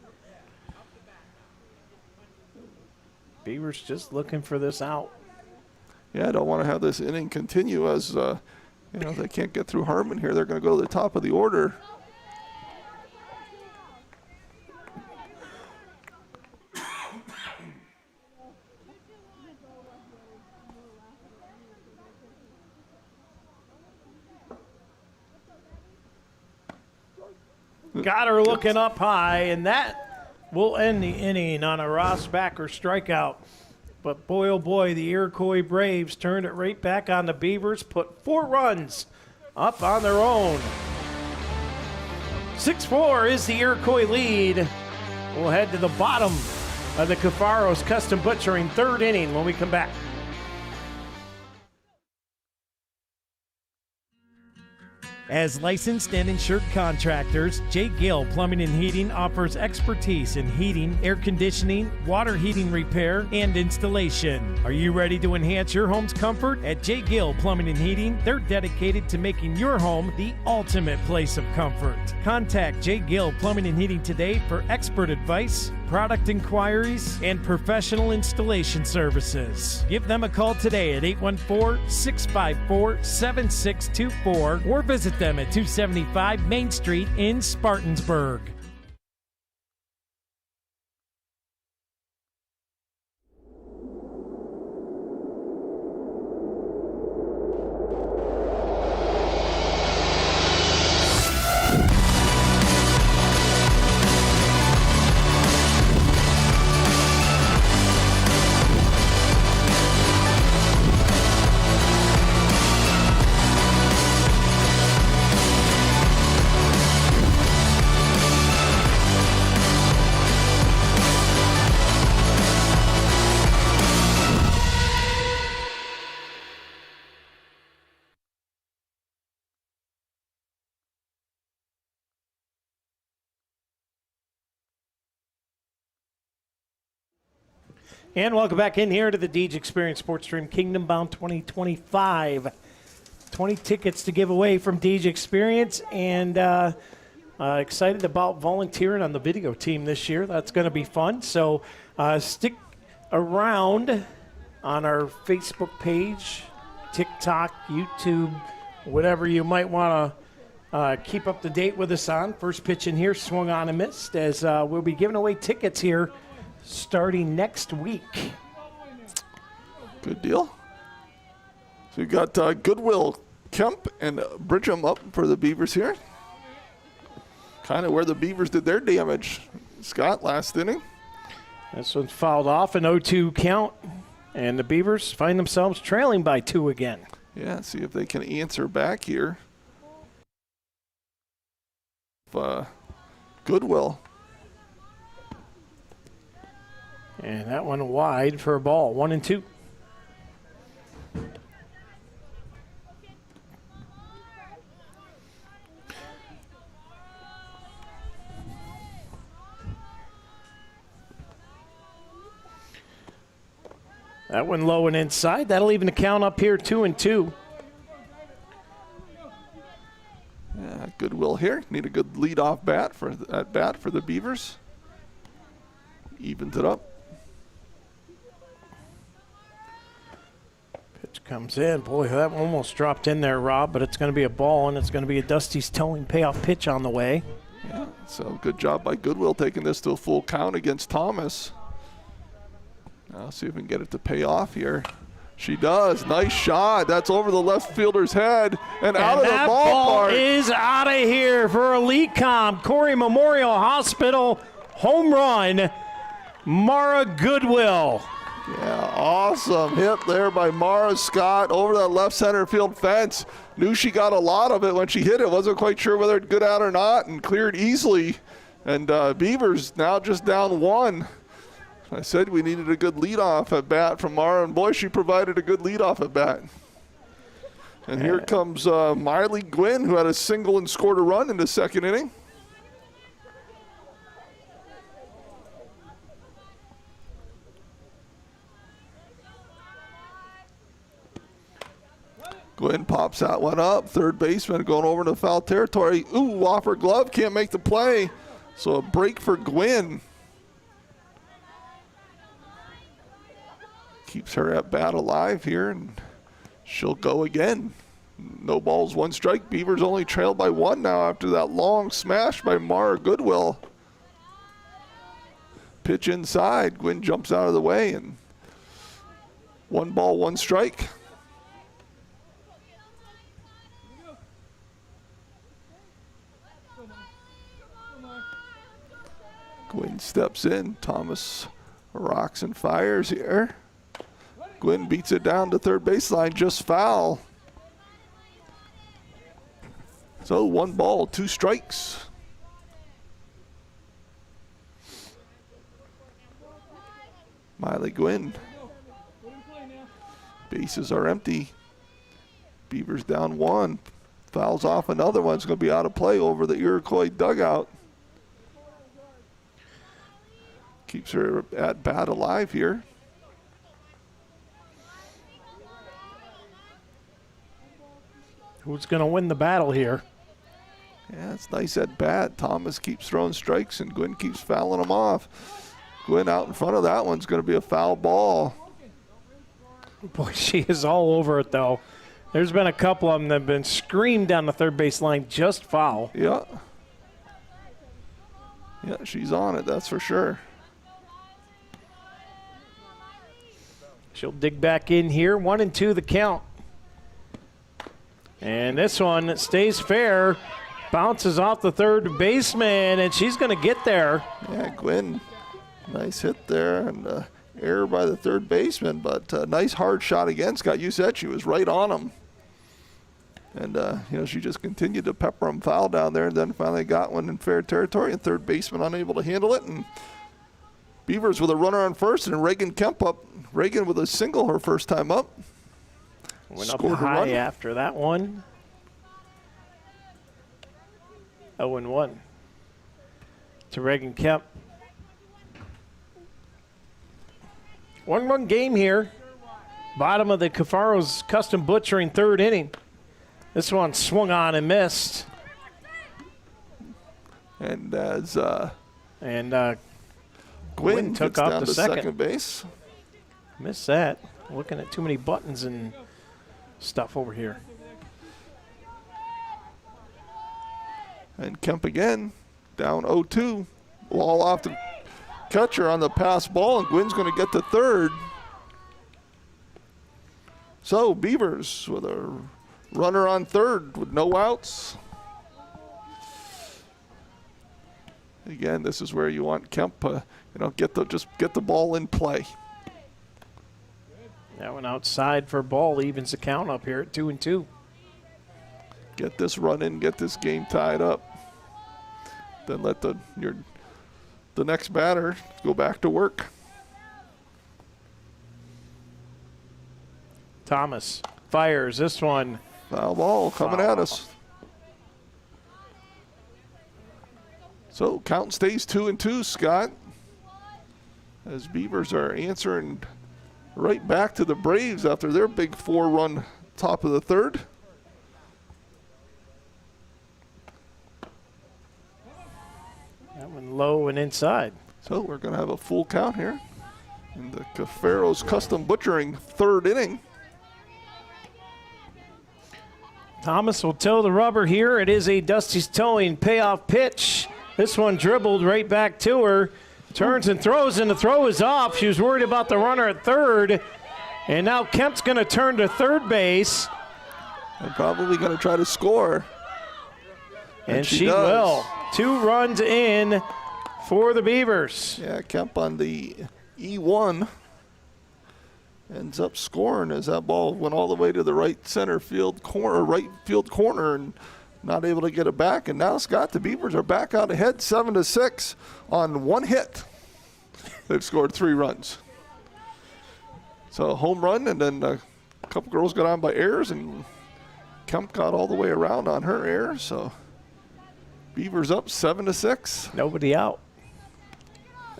Beavers just looking for this out. Yeah, I don't want to have this inning continue as, they can't get through Harmon here. They're going to go to the top of the order. Got her looking up high, and that will end the inning on a Ross Backer strikeout. But boy, oh boy, the Iroquois Braves turned it right back on the Beavers, put 4 runs up on their own. 6-4 is the Iroquois lead. We'll head to the bottom of the Cafaros Custom Butchering third inning when we come back. As licensed and insured contractors, J. Gill Plumbing and Heating offers expertise in heating, air conditioning, water heating repair, and installation. Are you ready to enhance your home's comfort? At J. Gill Plumbing and Heating, they're dedicated to making your home the ultimate place of comfort. Contact J. Gill Plumbing and Heating today for expert advice, product inquiries, and professional installation services. Give them a call today at 814-654-7624 or visit them at 275 Main Street in Spartansburg. And welcome back in here to the Deej Experience Sports Stream Kingdom Bound 2025. 20 tickets to give away from Deej Experience, and excited about volunteering on the video team this year. That's going to be fun. So stick around on our Facebook page, TikTok, YouTube, whatever you might want to keep up to date with us on. First pitch in here, swung on and missed, as we'll be giving away tickets here starting next week. Good deal. So you got Goodwill, Kemp, and Bridgham up for the Beavers here. Kind of where the Beavers did their damage, Scott, last inning. This one's fouled off, an 0-2 count, and the Beavers find themselves trailing by 2 again. Yeah, see if they can answer back here. Goodwill. And that one wide for a ball, 1-2. That one low and inside. That'll even the count up here, 2-2. Yeah, Goodwill here. Need a good leadoff bat for the Beavers. Evens it up. Pitch comes in. Boy, that one almost dropped in there, Rob, but it's going to be a ball, and it's going to be a Dusty's towing payoff pitch on the way. Yeah, so good job by Goodwill taking this to a full count against Thomas. Now see if we can get it to pay off here. She does. Nice shot. That's over the left fielder's head and out of the that ball ballpark. is out of here for Elite Comp. Corry Memorial Hospital home run. Mara Goodwill. Yeah, awesome hit there by Mara Scott over that left center field fence. Knew she got a lot of it when she hit it. Wasn't quite sure whether it good out or not, and cleared easily. And Beavers now just down 1. I said we needed a good leadoff at bat from Mara, and boy, she provided a good leadoff at bat. And here comes Miley Gwynn, who had a single and scored a run in the second inning. Gwynn pops that one up. Third baseman going over into foul territory. Ooh, off her glove, can't make the play. So a break for Gwynn. Keeps her at bat alive here, and she'll go again. No balls, 1 strike. Beavers only trail by 1 now after that long smash by Mara Goodwill. Pitch inside. Gwynn jumps out of the way, and 1 ball, 1 strike. Gwynn steps in. Thomas rocks and fires here. Gwynn beats it down to third baseline, just foul. So 1 ball, 2 strikes. Miley Gwynn. Bases are empty. Beavers down 1. Fouls off another one. It's going to be out of play over the Iroquois dugout. Keeps her at bat alive here. Who's going to win the battle here? Yeah, it's nice at bat. Thomas keeps throwing strikes and Gwynn keeps fouling them off. Gwynn out in front of that one's going to be a foul ball. Boy, she is all over it, though. There's been a couple of them that have been screamed down the third base line, just foul. Yeah. Yeah, she's on it, that's for sure. She'll dig back in here. 1-2 the count. And this one stays fair. Bounces off the third baseman, and she's going to get there. Yeah, Gwynn, nice hit there, and error by the third baseman, but nice hard shot against. Got you said she was right on him. And, she just continued to pepper him foul down there, and then finally got one in fair territory, and third baseman unable to handle it. And Beavers with a runner on first, and Reagan Kemp up. Reagan with a single her first time up. Went up high after that one. 0-1 to Reagan Kemp. 1-1 game here. Bottom of the Cafaro's Custom Butchering third inning. This one swung on and missed. And as Gwynn took off down to to second base. Missed that. Looking at too many buttons and stuff over here. And Kemp again, down 0-2. Ball off the catcher on the pass ball, and Gwynn's going to get to third. So Beavers with a runner on third with no outs. Again, this is where you want Kemp, just get the ball in play. That one outside for a ball evens the count up here at 2-2. Get this run in, get this game tied up. Then let the next batter go back to work. Thomas fires this one. Foul ball coming at us. So count stays 2-2, Scott. As Beavers are answering right back to the Braves after their big 4-run top of the third. That one low and inside. So we're going to have a full count here in the Cafaro's Custom Butchering third inning. Thomas will toe the rubber here. It is a Dusty's Towing payoff pitch. This one dribbled right back to her. Turns and throws, and the throw is off. She was worried about the runner at third. And now Kemp's going to turn to third base. And probably going to try to score. And she will. 2 runs in for the Beavers. Yeah, Kemp on the E1 ends up scoring as that ball went all the way to the right field corner, and not able to get it back. And now, Scott, the Beavers are back out ahead 7-6 on 1 hit. They've scored 3 runs. So a home run, and then a couple girls got on by errors, and Kemp got all the way around on her error. So Beavers up 7-6. Nobody out.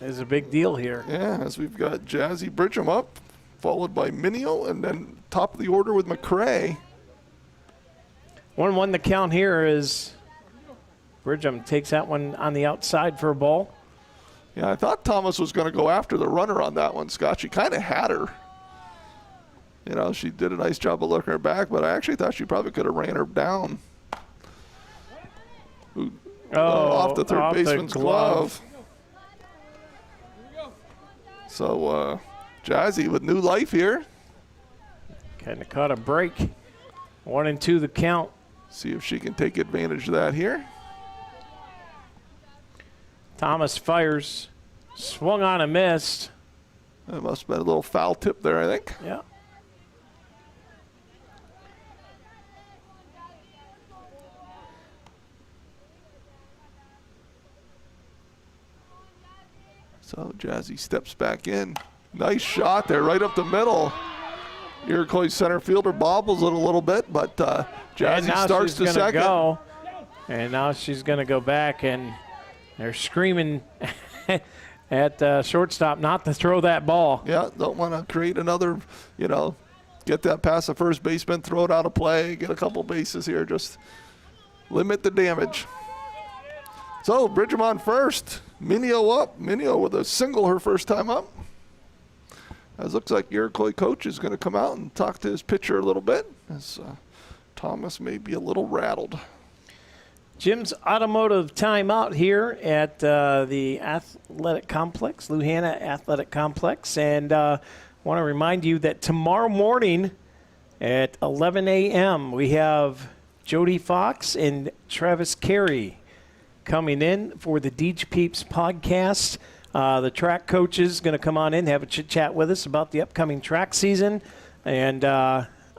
Is a big deal here. Yeah, as we've got Jazzy Bridgham up, followed by Minio, and then top of the order with McCrae. 1-1 the count here is Bridgham takes that one on the outside for a ball. Yeah, I thought Thomas was going to go after the runner on that one, Scott. She kind of had her. She did a nice job of looking her back, but I actually thought she probably could have ran her down. Off the third baseman's glove. So Jazzy with new life here. Kind of caught a break. 1-2 the count. See if she can take advantage of that here. Thomas fires. Swung on and missed. It must have been a little foul tip there, I think. Yeah. So Jazzy steps back in. Nice shot there, right up the middle. Iroquois center fielder bobbles it a little bit, but Jazzy starts to second. Go. And now she's going to go back, and they're screaming at shortstop not to throw that ball. Yeah, don't want to create another, get that past the first baseman, throw it out of play, get a couple bases here, just limit the damage. So Bridgham on first, Minio up. Minio with a single her first time up. As looks like Iroquois coach is going to come out and talk to his pitcher a little bit, as Thomas may be a little rattled. Jim's automotive timeout here at the Athletic Complex, Luhanna Athletic Complex. And want to remind you that tomorrow morning at 11 a.m. we have Jody Fox and Travis Carey coming in for the Deej Peeps podcast. The track coach is going to come on in, have a chit-chat with us about the upcoming track season. And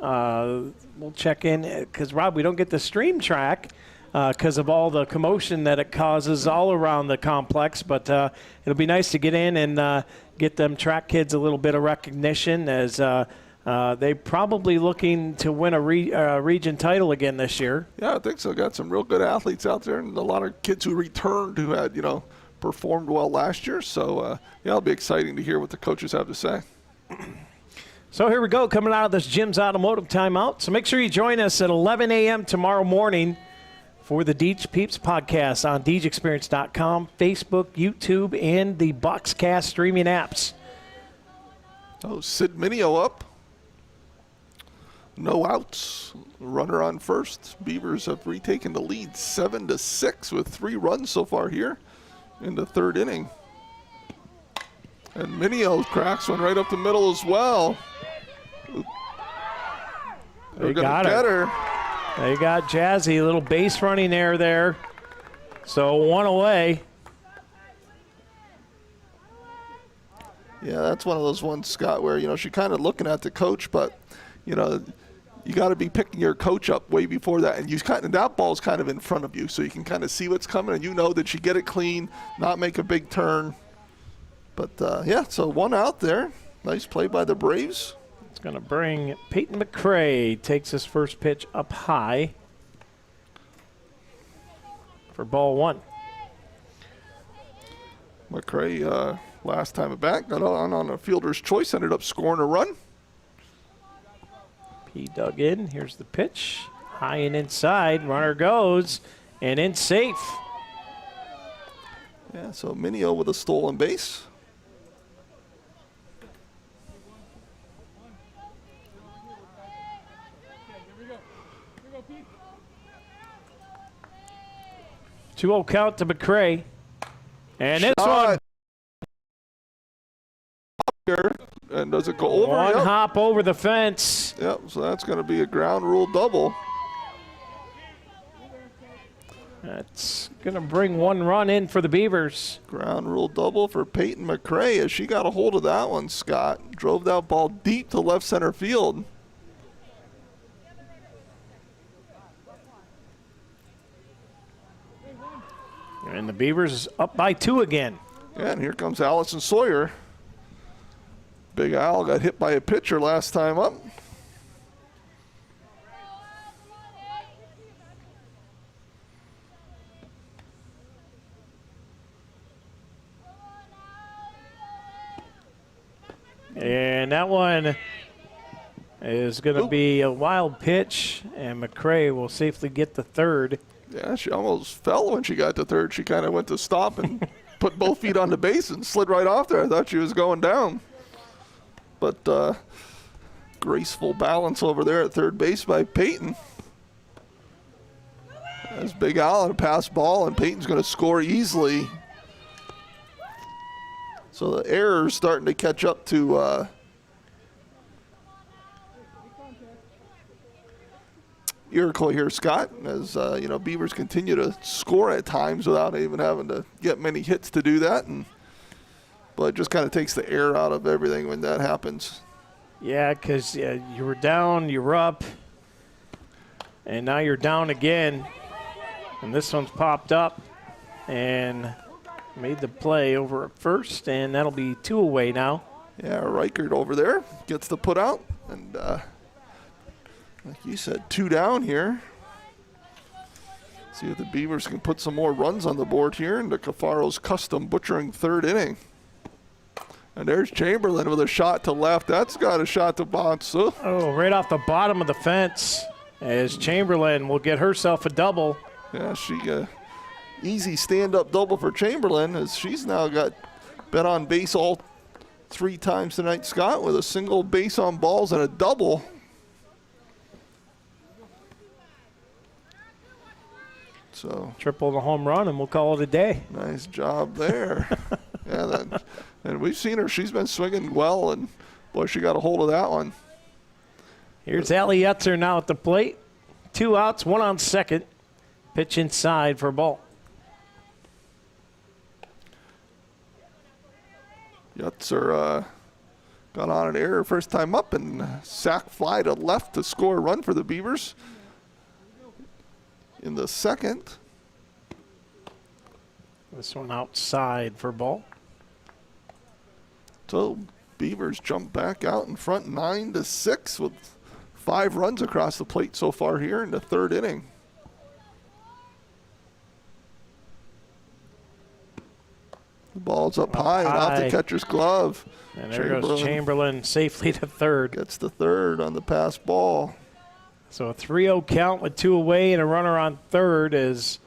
we'll check in because, Rob, we don't get to stream track because of all the commotion that it causes all around the complex. But it'll be nice to get in and get them track kids a little bit of recognition as they're probably looking to win a region title again this year. Yeah, I think so. Got some real good athletes out there and a lot of kids who returned who had, performed well last year. So, it'll be exciting to hear what the coaches have to say. So here we go, coming out of this Jim's Automotive timeout. So make sure you join us at 11 a.m. tomorrow morning for the Deej Peeps podcast on DeejExperience.com, Facebook, YouTube, and the Boxcast streaming apps. Oh, Sid Minio up. No outs. Runner on first. Beavers have retaken the lead 7-6 with 3 runs so far here in the third inning. And Minio cracks one right up the middle as well. They're going to get her. They got Jazzy, a little base running error there. So 1 away. Yeah, that's one of those ones, Scott, where, she's kind of looking at the coach, but, you got to be picking your coach up way before that. And that ball's kind of in front of you, so you can kind of see what's coming, and that you get it clean, not make a big turn. But, so 1 out there. Nice play by the Braves. It's going to bring Peyton McCray, takes his first pitch up high for ball 1. McCray, last time at bat, got on a fielder's choice, ended up scoring a run. He dug in. Here's the pitch. High and inside. Runner goes. And in safe. Yeah, so Minio with a stolen base. Two-0 count to McCray. And this one. And does it go over? One Yep. hop over the fence. Yep, so that's going to be a ground rule double. That's going to bring 1 run in for the Beavers. Ground rule double for Peyton McCray as she got a hold of that one, Scott. Drove that ball deep to left center field. And the Beavers up by 2 again. Yeah, and here comes Allison Sawyer. Big Al got hit by a pitcher last time up. And that one is going to be a wild pitch, and McCray will safely get the third. Yeah, she almost fell when she got to third. She kind of went to stop and put both feet on the base and slid right off there. I thought she was going down. But graceful balance over there at third base by Peyton. That's Big Al on a pass ball, and Peyton's going to score easily. So the error's starting to catch up to Iroquois here, Scott, as Beavers continue to score at times without even having to get many hits to do that, but it just kind of takes the air out of everything when that happens. Yeah, because you were down, you were up, and now you're down again, and this one's popped up and made the play over at first, and that'll be 2 away now. Yeah, Reichert over there gets the put out, and like you said, 2 down here. See if the Beavers can put some more runs on the board here into Cafaro's custom butchering 3rd inning. And there's Chamberlain with a shot to left. That's got a shot to bounce. Oh, right off the bottom of the fence as Chamberlain will get herself a double. Yeah, easy stand-up double for Chamberlain, as she's now been on base all 3 times tonight, Scott, with a single base on balls and a double. So triple the home run, and we'll call it a day. Nice job there. And we've seen her. She's been swinging well, and boy, she got a hold of that one. Here's Allie Yetzer now at the plate. 2 outs, 1 on second. Pitch inside for a ball. Yetzer got on an error first time up, and sac fly to left to score a run for the Beavers in the second. This one outside for a ball. So Beavers jump back out in front 9-6 with 5 runs across the plate so far here in the 3rd inning. The ball's up high and off the catcher's glove. And there goes Chamberlain safely to 3rd. Gets the 3rd on the pass ball. So a 3-0 count with 2 away and a runner on 3rd is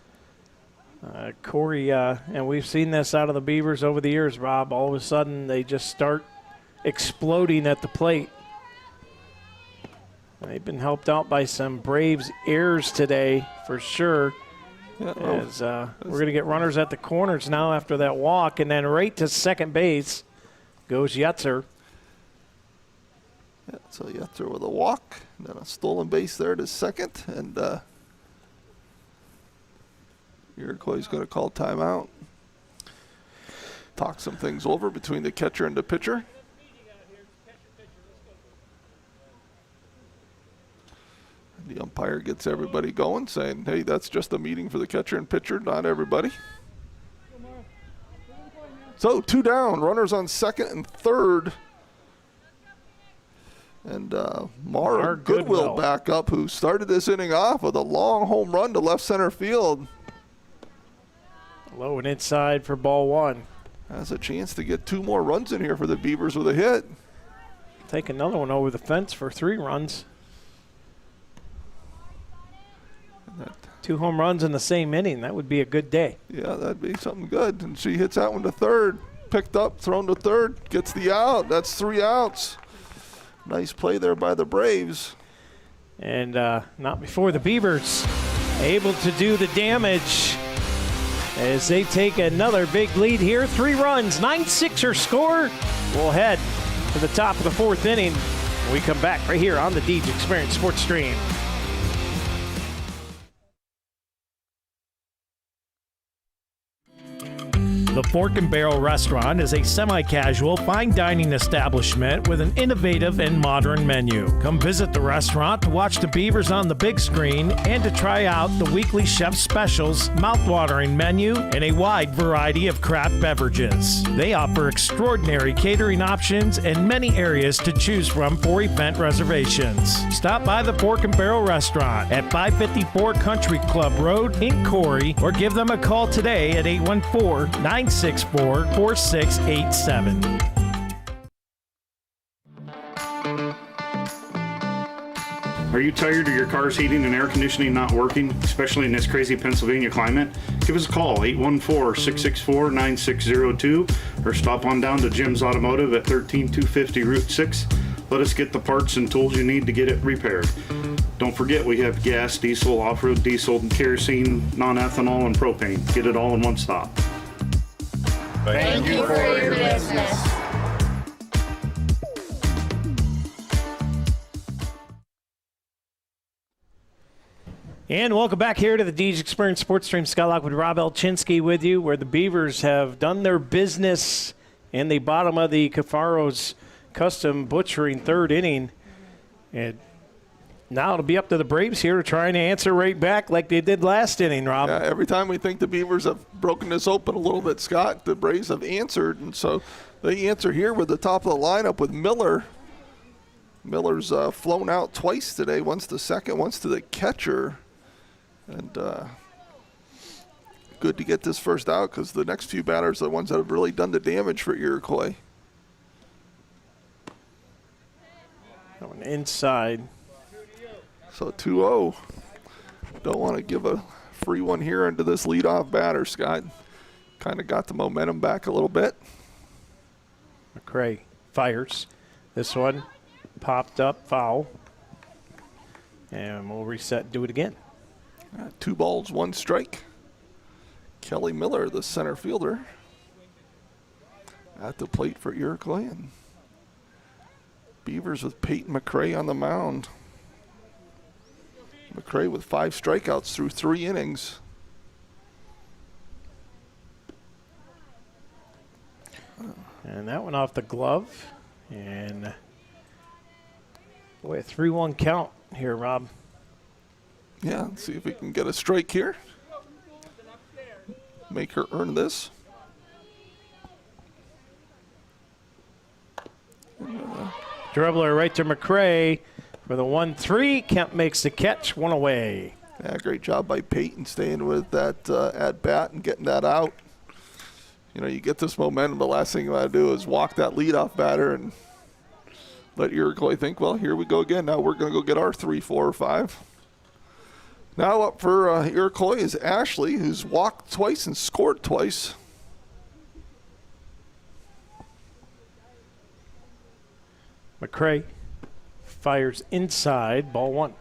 Corry. And we've seen this out of the Beavers over the years, Rob. All of a sudden they just start exploding at the plate. They've been helped out by some Braves errors today for sure. Yeah, as we're going to get runners at the corners now after that walk, and then right to second base goes Yetzer. Yeah, so Yetzer with a walk, and then a stolen base there to second, and Iroquois is going to call timeout. Talk some things over between the catcher and the pitcher. The umpire gets everybody going, saying, hey, that's just a meeting for the catcher and pitcher, not everybody. So 2 down, runners on second and third. And Mara Goodwill back up, who started this inning off with a long home run to left center field. Low and inside for ball 1. Has a chance to get 2 more runs in here for the Beavers with a hit. Take another one over the fence for 3 runs. 2 home runs in the same inning. That would be a good day. Yeah, that'd be something good. And she hits that one to 3rd. Picked up, thrown to 3rd. Gets the out. That's 3 outs. Nice play there by the Braves. And not before the Beavers able to do the damage as they take another big lead here. 3 runs, 9-6er score. We'll head to the top of the 4th inning when we come back right here on the Deej Experience Sports Stream. The Fork and Barrel Restaurant is a semi-casual, fine dining establishment with an innovative and modern menu. Come visit the restaurant to watch the Beavers on the big screen and to try out the weekly chef specials, mouth-watering menu, and a wide variety of craft beverages. They offer extraordinary catering options and many areas to choose from for event reservations. Stop by the Fork and Barrel Restaurant at 554 Country Club Road in Corry, or give them a call today at 814-964-4687. Are you tired of your car's heating and air conditioning not working, especially in this crazy Pennsylvania climate? Give us a call, 814-664-9602, or stop on down to Jim's Automotive at 13250 Route 6. Let us get the parts and tools you need to get it repaired. Don't forget, we have gas, diesel, off-road diesel, kerosene, non-ethanol, and propane. Get it all in one stop. Thank you for your business. And welcome back here to the DG Experience Sports Stream. Scott Lock with Rob Elchinski with you, where the Beavers have done their business in the bottom of the Cafaro's Custom Butchering third inning. And now it'll be up to the Braves here to try and answer right back like they did last inning, Rob. Yeah, every time we think the Beavers have broken this open a little bit, Scott, the Braves have answered. And so they answer here with the top of the lineup with Miller. Miller's flown out twice today, once to second, once to the catcher. And good to get this first out because the next few batters are the ones that have really done the damage for Iroquois. Going inside. So 2-0. Don't want to give a free one here into this leadoff batter, Scott. Kind of got the momentum back a little bit. McCray fires. This one popped up, foul. And we'll reset and do it again. 2 balls, 1 strike. Kelly Miller, the center fielder, at the plate for Iroquois. And Beavers with Peyton McCray on the mound. McCray with 5 strikeouts through 3 innings. And that one off the glove. And boy, a 3-1 count here, Rob. Yeah, let's see if we can get a strike here. Make her earn this. Dribbler right to McCray for the 1-3. Kemp makes the catch, 1 away. Yeah, great job by Peyton staying with that at bat and getting that out. You know, you get this momentum, the last thing you want to do is walk that leadoff batter and let Iroquois think, well, here we go again. Now we're going to go get our 3, 4, or 5. Now up for Iroquois is Ashley, who's walked twice and scored twice. McCray fires inside, ball 1.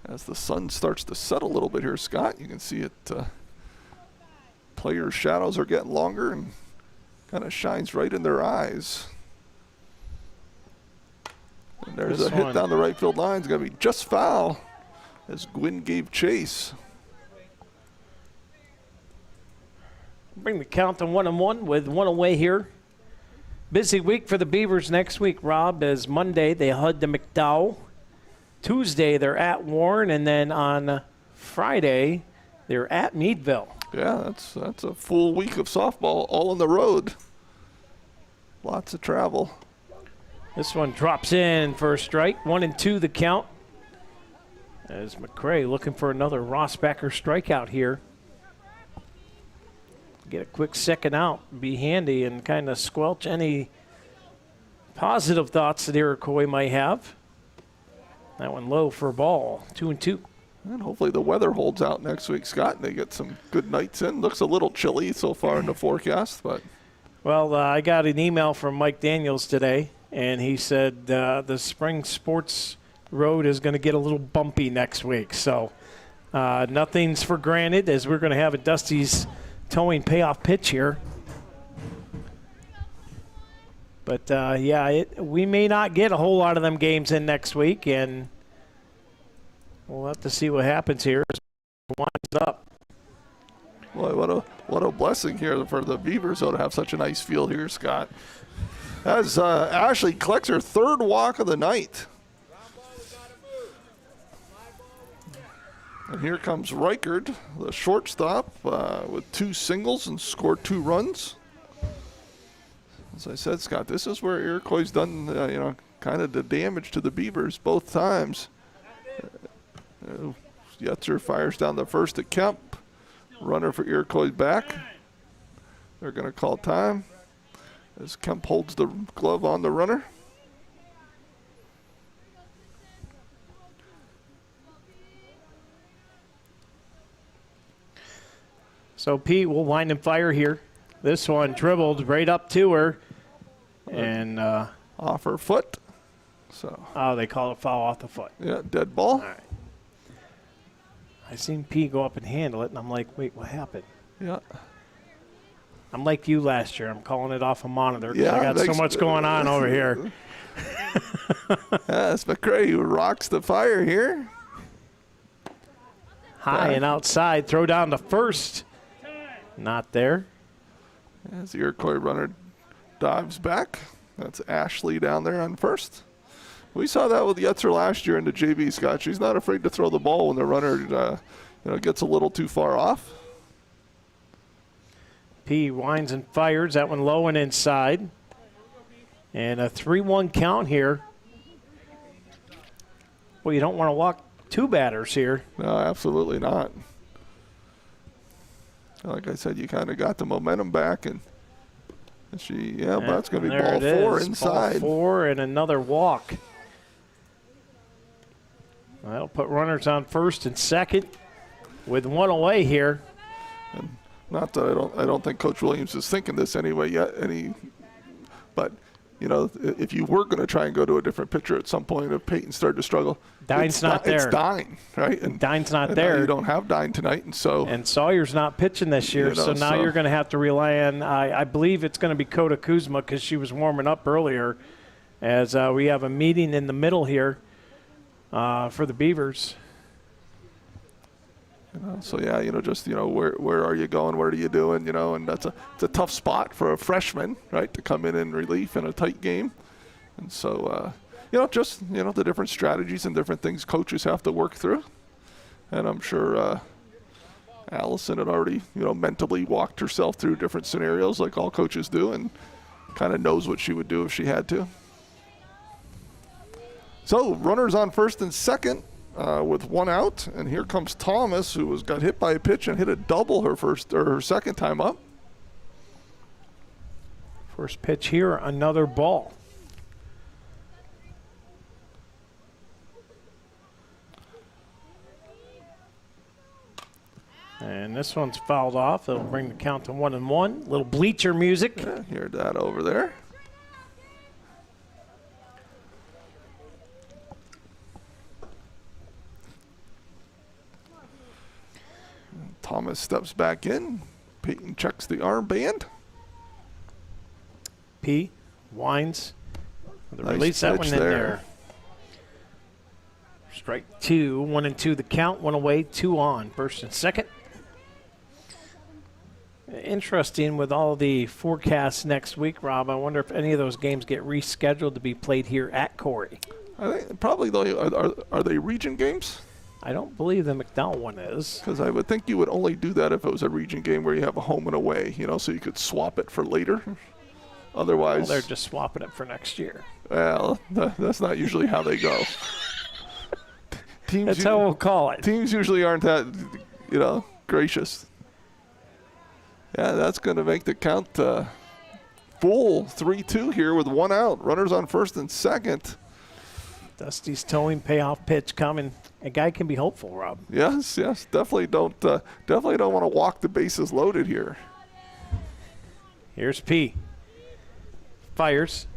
As the sun starts to set a little bit here, Scott, you can see it. Players' shadows are getting longer and kind of shines right in their eyes. And there's a hit down the right field line. It's going to be just foul as Gwynn gave chase. Bring the count to 1-1 with 1 away here. Busy week for the Beavers next week, Rob, as Monday they head to McDowell. Tuesday they're at Warren, and then on Friday they're at Meadville. Yeah, that's a full week of softball all on the road. Lots of travel. This one drops in for a strike. 1-2 the count. As McCray looking for another Rossbacker strikeout here. Get a quick second out, be handy, and kind of squelch any positive thoughts that Iroquois might have. That one low for a ball, 2-2. And hopefully the weather holds out next week, Scott, and they get some good nights in. Looks a little chilly so far in the forecast, but. Well, I got an email from Mike Daniels today, and he said the spring sports road is going to get a little bumpy next week. So nothing's for granted, as we're going to have a Dusty's towing payoff pitch here. But, yeah, we may not get a whole lot of them games in next week, and we'll have to see what happens here as it winds up. Boy, what a blessing here for the Beavers, though, to have such a nice field here, Scott. As Ashley collects her 3rd walk of the night. And here comes Reichard, the shortstop, with 2 singles and scored 2 runs. As I said, Scott, this is where Iroquois done, kind of the damage to the Beavers both times. Yetzer fires down the first to Kemp. Runner for Iroquois back. They're going to call time as Kemp holds the glove on the runner. So Pete will wind and fire here. This one dribbled right up to her. And off her foot. So. Oh, they call it foul off the foot. Yeah, dead ball. All right. I seen P go up and handle it, and I'm like, wait, what happened? Yeah. I'm like you last year. I'm calling it off a monitor because yeah, I got so much going on over here. That's McCray who rocks the fire here. High and outside. Throw down to first. Not there. As the Iroquois runner dives back. That's Ashley down there on first. We saw that with Yetzer last year in the JV, Scott. She's not afraid to throw the ball when the runner gets a little too far off. P winds and fires. That one low and inside. And a 3-1 count here. Well, you don't want to walk two batters here. No, absolutely not. Like I said, you kind of got the momentum back, and but that's going to be ball four inside. Ball four and another walk. That'll put runners on first and second with one away here. And not that I don't think Coach Williams is thinking this anyway yet. But if you were going to try and go to a different pitcher at some point, if Peyton started to struggle, Dine's not there. It's Dine, right? And Dine's not there. You don't have Dine tonight, and Sawyer's not pitching this year, so now you're going to have to rely on. I believe it's going to be Kota Kuzma because she was warming up earlier, as we have a meeting in the middle here for the Beavers. Where are you going? What are you doing? And it's a tough spot for a freshman, right, to come in relief in a tight game. And so, the different strategies and different things coaches have to work through. And I'm sure Allison had already, mentally walked herself through different scenarios like all coaches do, and kind of knows what she would do if she had to. So runners on first and second. With one out, and here comes Thomas, who got hit by a pitch and hit a double her second time up. First pitch here, another ball. And this one's fouled off. It'll bring the count to 1-1. Little bleacher music. Yeah, hear that over there. Thomas steps back in. Peyton checks the armband. P winds. Nice Release that one in there. there. Strike two. 1-2 the count. One away, two on. First and second. Interesting with all the forecasts next week, Rob. I wonder if any of those games get rescheduled to be played here at Corry. I think probably are they region games? I don't believe the McDowell one is. Because I would think you would only do that if it was a region game where you have a home and away, so you could swap it for later. Otherwise, they're just swapping it for next year. Well, that's not usually how they go. That's how we'll call it. Teams usually aren't that, gracious. Yeah, that's going to make the count full 3-2 here with one out. Runners on first and second. Dusty's towing payoff pitch coming. A guy can be hopeful, Rob. Yes. Definitely don't want to walk the bases loaded here. Here's P. Fires.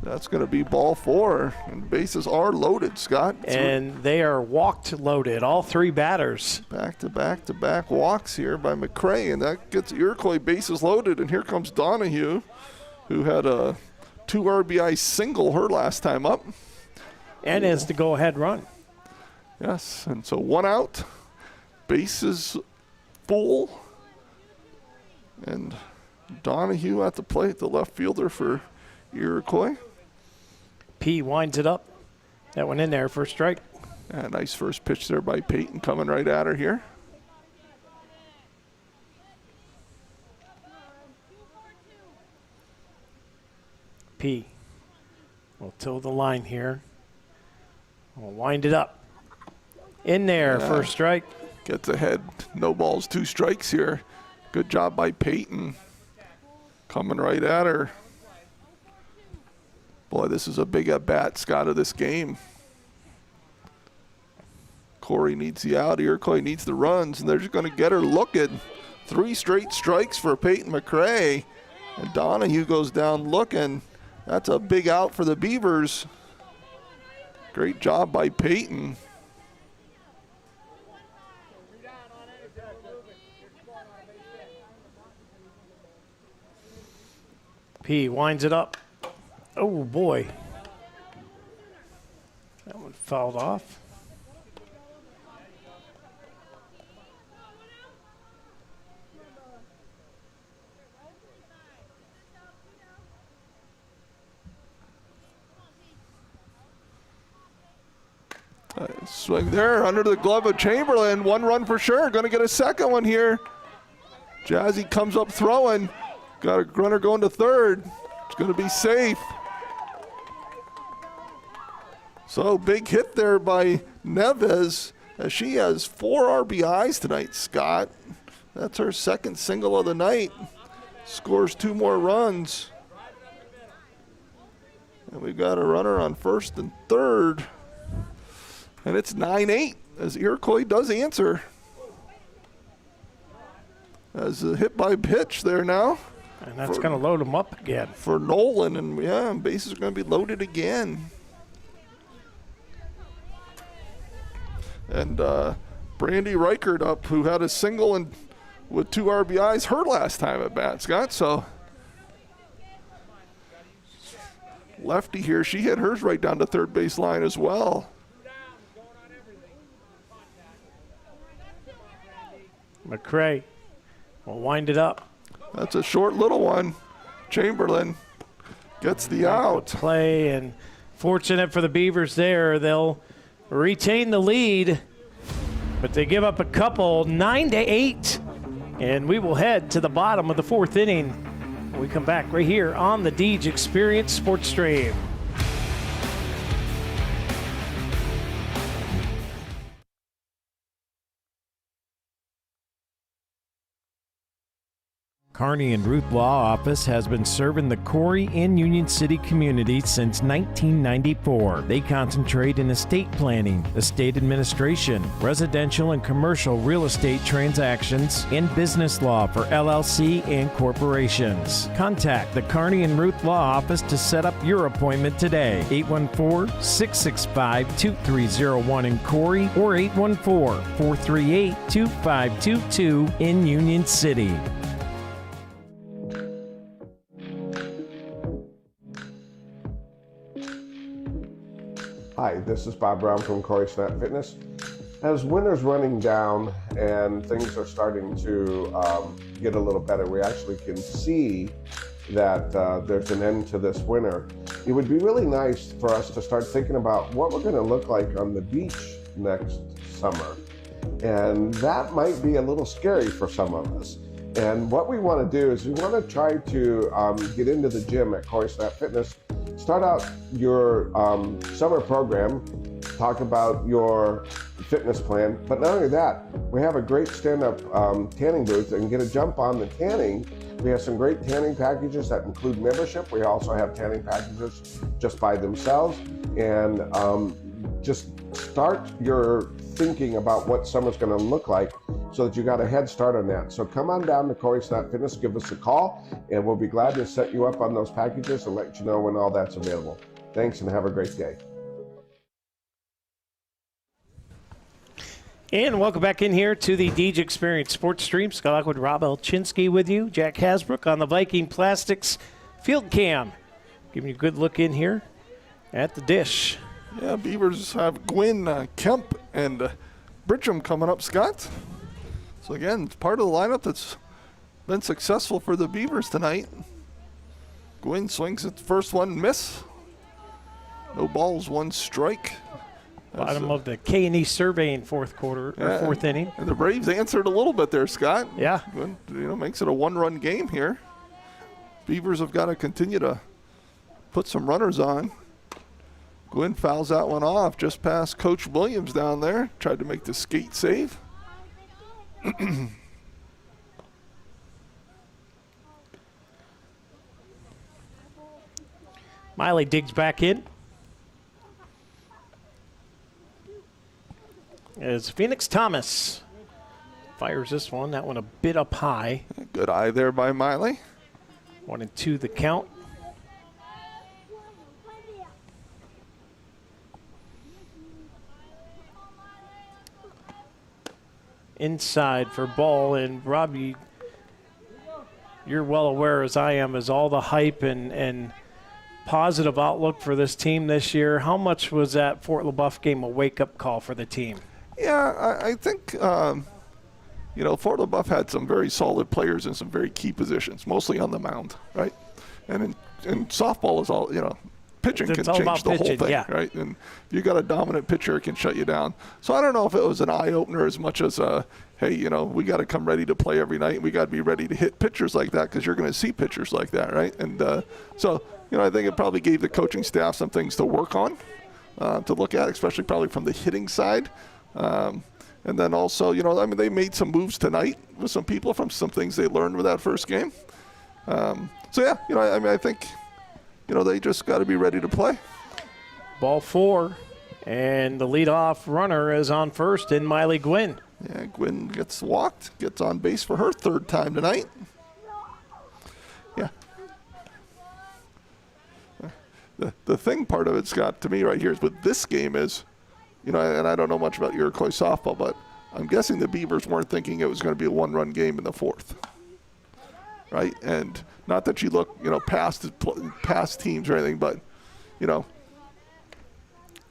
That's going to be ball four, and bases are loaded, Scott. And they are walked loaded, all three batters. Back-to-back walks here by McCray, and that gets Iroquois bases loaded. And here comes Donahue, who had a 2 RBI single her last time up. And has the go-ahead run. Yes, and so one out, bases full, and Donahue at the plate, the left fielder for Iroquois. P winds it up. That one in there for a strike. Yeah, nice first pitch there by Peyton coming right at her here. P will toe the line here. We'll wind it up. In there, first strike. Gets ahead. No balls, 2 strikes here. Good job by Peyton. Coming right at her. Boy, this is a big at-bat, Scott, of this game. Corry needs the out. Iroquois needs the runs, and they're just going to get her looking. 3 straight strikes for Peyton McCray. And Donahue goes down looking. That's a big out for the Beavers. Great job by Peyton. P winds it up. Oh, boy. fouled off. Swing there under the glove of Chamberlain. One run for sure. Going to get a second one here. Jazzy comes up throwing. Got a runner going to third. It's going to be safe. So big hit there by Neves as she has 4 RBIs tonight, Scott. That's her second single of the night. Scores 2 more runs. And we've got a runner on first and third. And it's 9-8 as Iroquois does answer. As a hit by pitch there now. And that's going to load them up again. For Nolan, and yeah, bases are going to be loaded again. And Brandy Reichert up, who had a single and with 2 RBIs her last time at bat, Scott. So lefty here, she hit hers right down to third base line as well. McCray will wind it up. That's a short little one. Chamberlain gets the out. Play, and fortunate for the Beavers there, they'll retain the lead, but they give up a couple, 9-8, and we will head to the bottom of the 4th inning when we come back right here on the Deej Experience Sports Stream. Kearney and Ruth Law Office has been serving the Corry and Union City community since 1994. They concentrate in estate planning, estate administration, residential and commercial real estate transactions, and business law for LLC and corporations. Contact the Kearney and Ruth Law Office to set up your appointment today. 814-665-2301 in Corry or 814-438-2522 in Union City. Hi, this is Bob Brown from Corry Snap Fitness. As winter's running down and things are starting to get a little better, we actually can see that there's an end to this winter. It would be really nice for us to start thinking about what we're going to look like on the beach next summer. And that might be a little scary for some of us. And what we want to do is we want to try to get into the gym at Corry Snap Fitness. Start out your summer program, talk about your fitness plan, but not only that, we have a great stand-up tanning booth and get a jump on the tanning. We have some great tanning packages that include membership. We also have tanning packages just by themselves, and just start your thinking about what summer's going to look like so that you got a head start on that. So come on down to Corry Snap Fitness, give us a call, and we'll be glad to set you up on those packages and let you know when all that's available. Thanks and have a great day. And welcome back in here to the Deej Experience Sports Stream. Scott Lockwood, Rob Elchinski with you. Jack Hasbrook on the Viking Plastics Field Cam. Giving you a good look in here at the dish. Yeah, Beavers have Gwynn, Kemp, and Bridgham coming up, Scott. So again, it's part of the lineup that's been successful for the Beavers tonight. Gwynn swings at the first one, miss. No balls, 1 strike. Bottom of the K&E surveying fourth inning. And the Braves answered a little bit there, Scott. Yeah. Gwynn, makes it a 1-run game here. Beavers have got to continue to put some runners on. Gwynn fouls that one off just past Coach Williams down there. Tried to make the skate save. Miley digs back in. As Phoenix Thomas fires this one. That one a bit up high. Good eye there by Miley. 1-2 the count. Inside for ball, and Robbie, you're well aware as I am, as all the hype and positive outlook for this team this year. How much was that Fort LaBeouf game a wake-up call for the team? Yeah, I think, you know, Fort LaBeouf had some very solid players in some very key positions, mostly on the mound, right? And in softball is all, you know, pitching can change the whole thing, right? And if you got a dominant pitcher, it can shut you down. So I don't know if it was an eye-opener as much as hey, you know, we got to come ready to play every night. We got to be ready to hit pitchers like that because you're going to see pitchers like that, right? And so, you know, I think it probably gave the coaching staff some things to work on, to look at, especially probably from the hitting side. And then also, you know, I mean, they made some moves tonight with some people from some things they learned with that first game. So, yeah, you know, I mean, I think, you know, they just got to be ready to play. Ball 4, and the leadoff runner is on first in Miley Gwynn. Yeah, Gwynn gets walked, gets on base for her third time tonight. Yeah. The thing part of it, Scott, to me right here is with this game is, you know, and I don't know much about Iroquois softball, but I'm guessing the Beavers weren't thinking it was going to be a one-run game in the fourth, right? And not that you look, you know, past teams or anything, but, you know,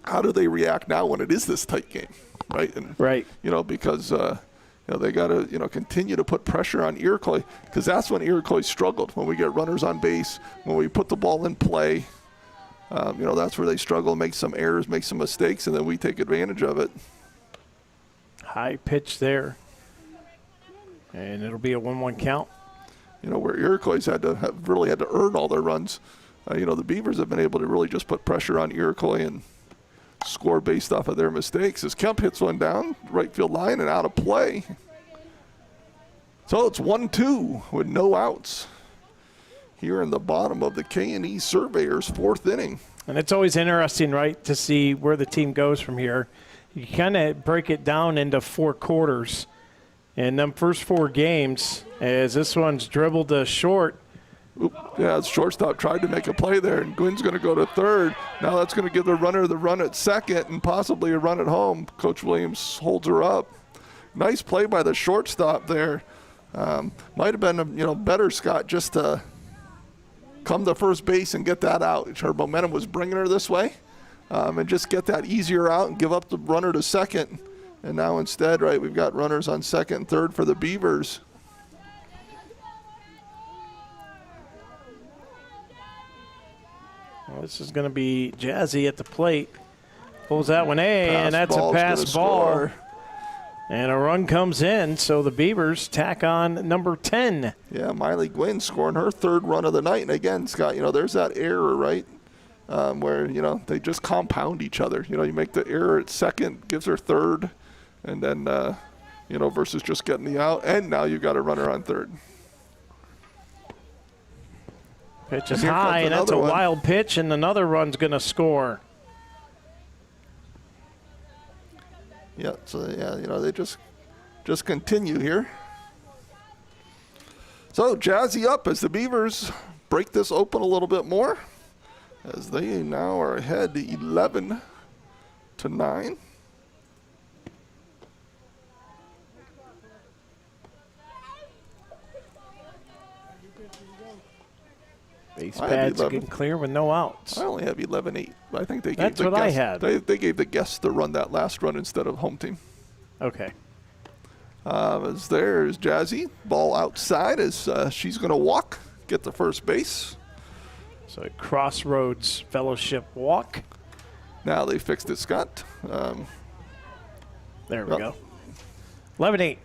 how do they react now when it is this tight game? Right. And, right. You know, because, you know, they got to, you know, continue to put pressure on Iroquois because that's when Iroquois struggled. When we get runners on base, when we put the ball in play, you know, that's where they struggle, make some errors, make some mistakes, and then we take advantage of it. High pitch there. And it'll be a 1-1 count. You know, where Iroquois really had to earn all their runs. You know, the Beavers have been able to really just put pressure on Iroquois and score based off of their mistakes as Kemp hits one down, right field line and out of play. So it's 1-2 with no outs here in the bottom of the K&E Surveyors' fourth inning. And it's always interesting, right, to see where the team goes from here. You kind of break it down into 4 quarters. And them first 4 games, as this one's dribbled to short. Oop, yeah, the shortstop tried to make a play there, and Gwynn's going to go to third. Now that's going to give the runner the run at second and possibly a run at home. Coach Williams holds her up. Nice play by the shortstop there. Might have been, you know, better, Scott, just to come to first base and get that out. Her momentum was bringing her this way, and just get that easier out and give up the runner to second. And now instead, right, we've got runners on second and third for the Beavers. Well, this is going to be Jazzy at the plate. Pulls that one and that's a pass ball. And a run comes in, so the Beavers tack on number 10. Yeah, Miley Gwynn scoring her third run of the night. And again, Scott, you know, there's that error, right, where, you know, they just compound each other. You know, you make the error at second, gives her third, and then, you know, versus just getting the out. And now you've got a runner on third. Pitch is high, and that's a wild pitch, and another run's going to score. Yeah, so, yeah, you know, they just continue here. So, Jazzy up as the Beavers break this open a little bit more as they now are ahead 11-9. Base pads getting clear with no outs. I only have 11-8. I think they gave That's what I had. They gave the guests the run that last run instead of home team. Okay. As there's Jazzy. Ball outside as she's going to walk, get to first base. So a Crossroads Fellowship walk. Now they fixed it, Scott. There we go. 11-8.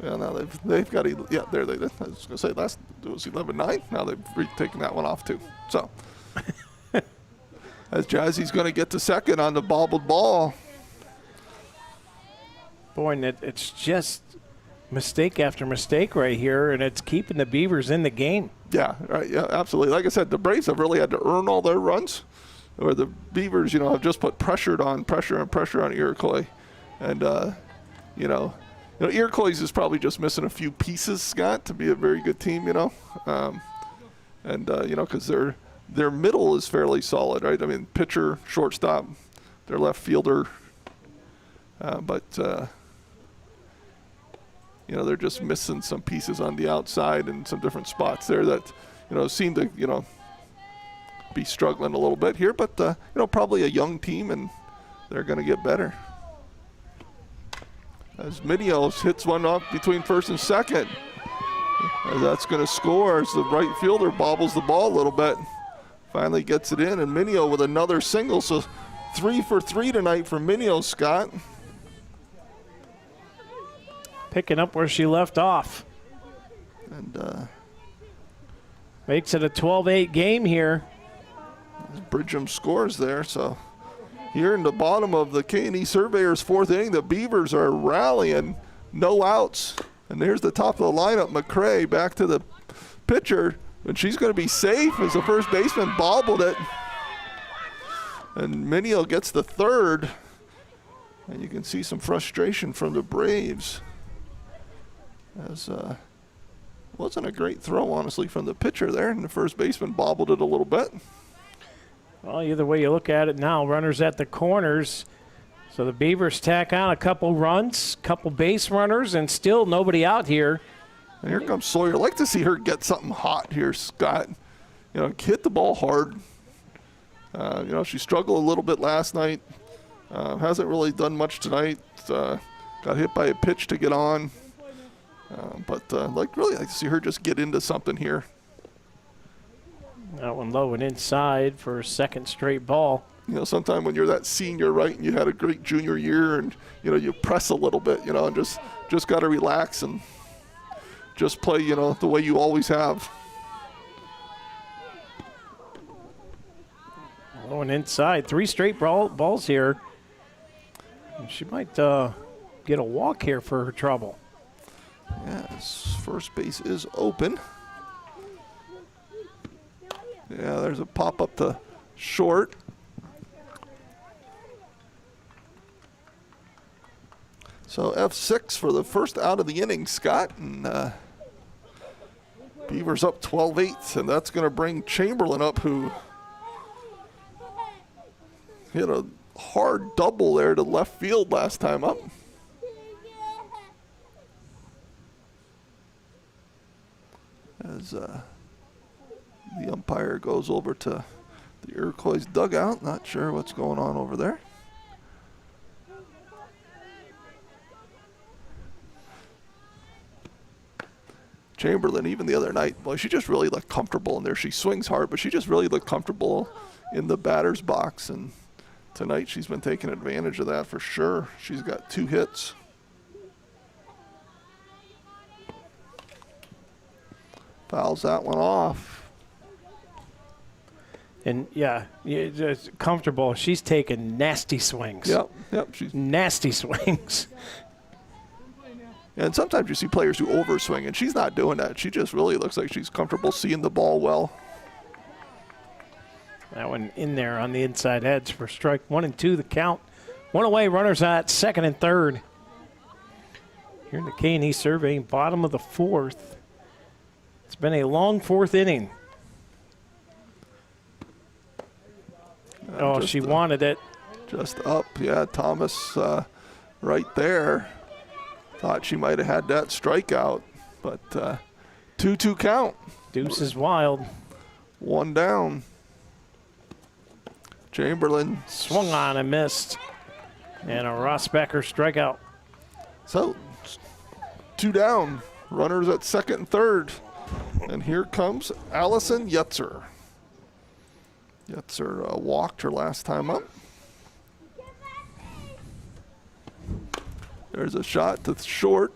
Yeah, now they've got, yeah, there they did. I was going to say last it was 11-9. Now they've taken that one off too. So as Jazzy's going to get to second on the bobbled ball. Boy, and it's just mistake after mistake right here, and it's keeping the Beavers in the game. Yeah, right. Yeah, absolutely. Like I said, the Braves have really had to earn all their runs, where the Beavers, you know, have just put pressure on Iroquois, and you know, Iroquois is probably just missing a few pieces, Scott, to be a very good team, you know, and you know, because their middle is fairly solid, right? I mean, pitcher, shortstop, their left fielder, but you know, they're just missing some pieces on the outside and some different spots there that, you know, seem to, you know, be struggling a little bit here, but probably a young team, and they're going to get better. As Minios hits one off between first and second. And that's going to score as the right fielder bobbles the ball a little bit. Finally gets it in, and Minio with another single. So 3 for 3 tonight for Minio, Scott. Picking up where she left off. And makes it a 12-8 game here. Bridgham scores there. So here in the bottom of the K&E Surveyors' fourth inning, the Beavers are rallying, no outs. And there's the top of the lineup, McCray back to the pitcher, and she's going to be safe as the first baseman bobbled it. And Minio gets the third, and you can see some frustration from the Braves. As wasn't a great throw, honestly, from the pitcher there, and the first baseman bobbled it a little bit. Well, either way you look at it now, runners at the corners. So the Beavers tack on a couple runs, couple base runners, and still nobody out here. And here comes Sawyer. I'd like to see her get something hot here, Scott. Hit the ball hard. She struggled a little bit last night. Hasn't really done much tonight. Got hit by a pitch to get on. But really like to see her just get into something here. That one low and inside for a second straight ball. Sometime when you're that senior, right, and you had a great junior year, and you press a little bit, and just got to relax and just play, the way you always have. Going inside, 3 straight balls here. And she might get a walk here for her trouble. Yes, first base is open. Yeah, there's a pop up to short. So F6 for the first out of the inning, Scott. And Beavers up 12-8, and that's going to bring Chamberlain up, who hit a hard double there to left field last time up. As the umpire goes over to the Iroquois dugout, not sure what's going on over there. Chamberlain, even the other night, well, she just really looked comfortable in there. She swings hard, but she just really looked comfortable in the batter's box. And tonight she's been taking advantage of that for sure. She's got 2 hits. Fouls that one off. And, yeah, just comfortable. She's taking nasty swings. Yep. She's nasty swings. And sometimes you see players who overswing, and she's not doing that. She just really looks like she's comfortable seeing the ball well. That one in there on the inside edge for strike 1 and 2, the count. 1 away, runners at second and third. Here in the K&E surveying, bottom of the 4th. It's been a long 4th inning. She wanted it. Just up, yeah, Thomas right there. Thought she might have had that strikeout, but 2-2 count. Deuce is wild. 1 down. Chamberlain swung on and missed. And a Rossbecker strikeout. So 2 down. Runners at second and third. And here comes Allison Yetzer. Yetzer walked her last time up. There's a shot to short.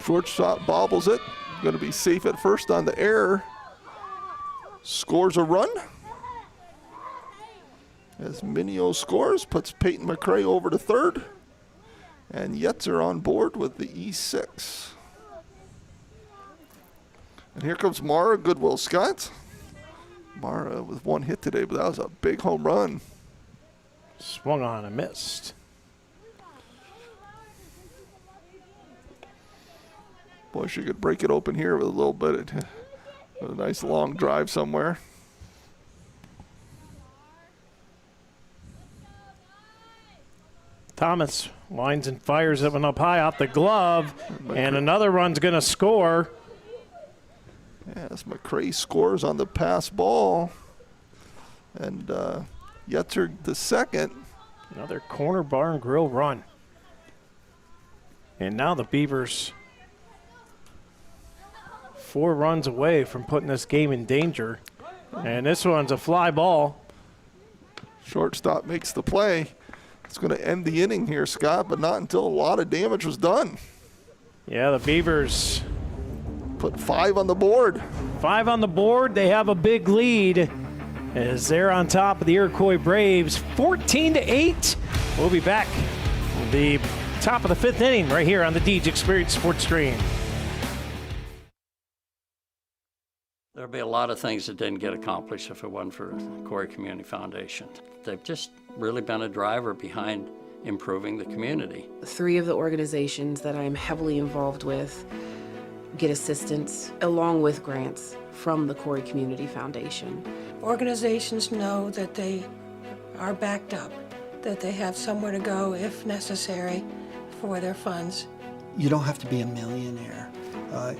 Short shot bobbles it. Going to be safe at first on the air. Scores a run. As Minio scores, puts Peyton McCray over to third. And Yetzer on board with the E6. And here comes Mara Goodwill Scott. Mara with 1 hit today, but that was a big home run. Swung on and missed. Boy, she could break it open here with a little bit of a nice long drive somewhere. Thomas winds and fires it one up high off the glove, and another run's going to score. Yes, McCray scores on the pass ball. And Yetzer the second. Another corner bar and grill run. And now the Beavers 4 runs away from putting this game in danger. And this one's a fly ball. Shortstop makes the play. It's going to end the inning here, Scott, but not until a lot of damage was done. Yeah, the Beavers put 5 on the board. 5 on the board. They have a big lead as they're on top of the Iroquois Braves, 14-8. We'll be back at the top of the 5th inning right here on the Deej Experience Sports Stream. There'll be a lot of things that didn't get accomplished if it wasn't for Corry Community Foundation. They've just really been a driver behind improving the community. 3 of the organizations that I'm heavily involved with get assistance along with grants from the Corry Community Foundation. Organizations know that they are backed up, that they have somewhere to go if necessary for their funds. You don't have to be a millionaire.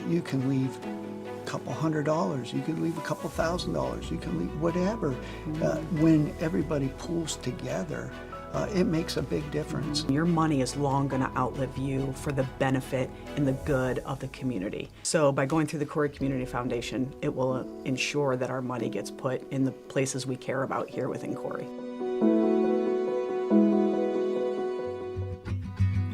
You can leave a couple $100, you can leave a couple $1,000, you can leave whatever. When everybody pulls together, it makes a big difference. Your money is long going to outlive you for the benefit and the good of the community. So by going through the Corry Community Foundation, it will ensure that our money gets put in the places we care about here within Corry.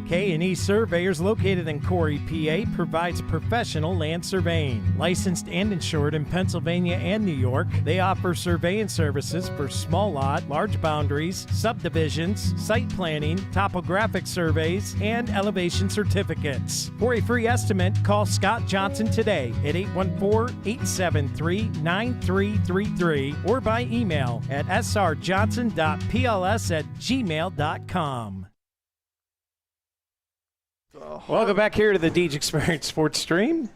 K&E Surveyors, located in Corry, PA, provides professional land surveying. Licensed and insured in Pennsylvania and New York, they offer surveying services for small lot, large boundaries, subdivisions, site planning, topographic surveys, and elevation certificates. For a free estimate, call Scott Johnson today at 814-873-9333 or by email at srjohnson.pls@gmail.com. Welcome back here to the Deej Experience Sports Stream.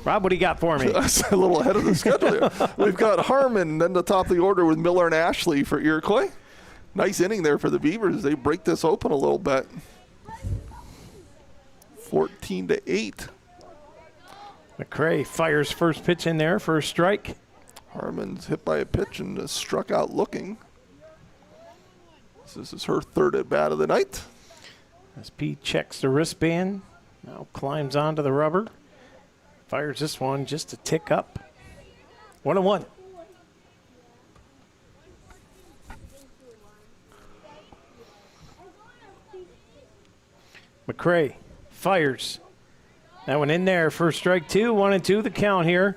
Rob, what do you got for me? That's a little ahead of the schedule here. We've got Harmon at the top of the order with Miller and Ashley for Iroquois. Nice inning there for the Beavers. They break this open a little bit. 14-8. McCray fires first pitch in there for a strike. Harmon's hit by a pitch and struck out looking. This is her 3rd at bat of the night. As P checks the wristband, now climbs onto the rubber. Fires this one just a tick up. 1-1. McCray fires. That one in there for strike 2. 1-2 the count here.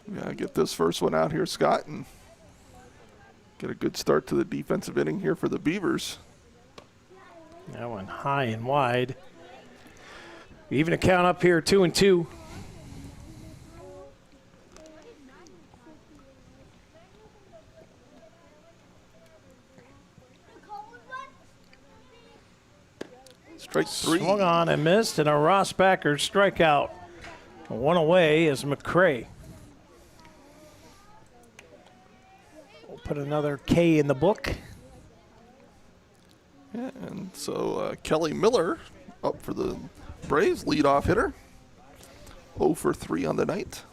We gotta get this first one out here, Scott, and get a good start to the defensive inning here for the Beavers. That one high and wide. Even a count up here, 2-2. Strike 3. Swung on and missed, and a Ross Backer strikeout. 1 away is McCray. We'll put another K in the book. Yeah, and so Kelly Miller up for the Braves, leadoff hitter. 0 for 3 on the night.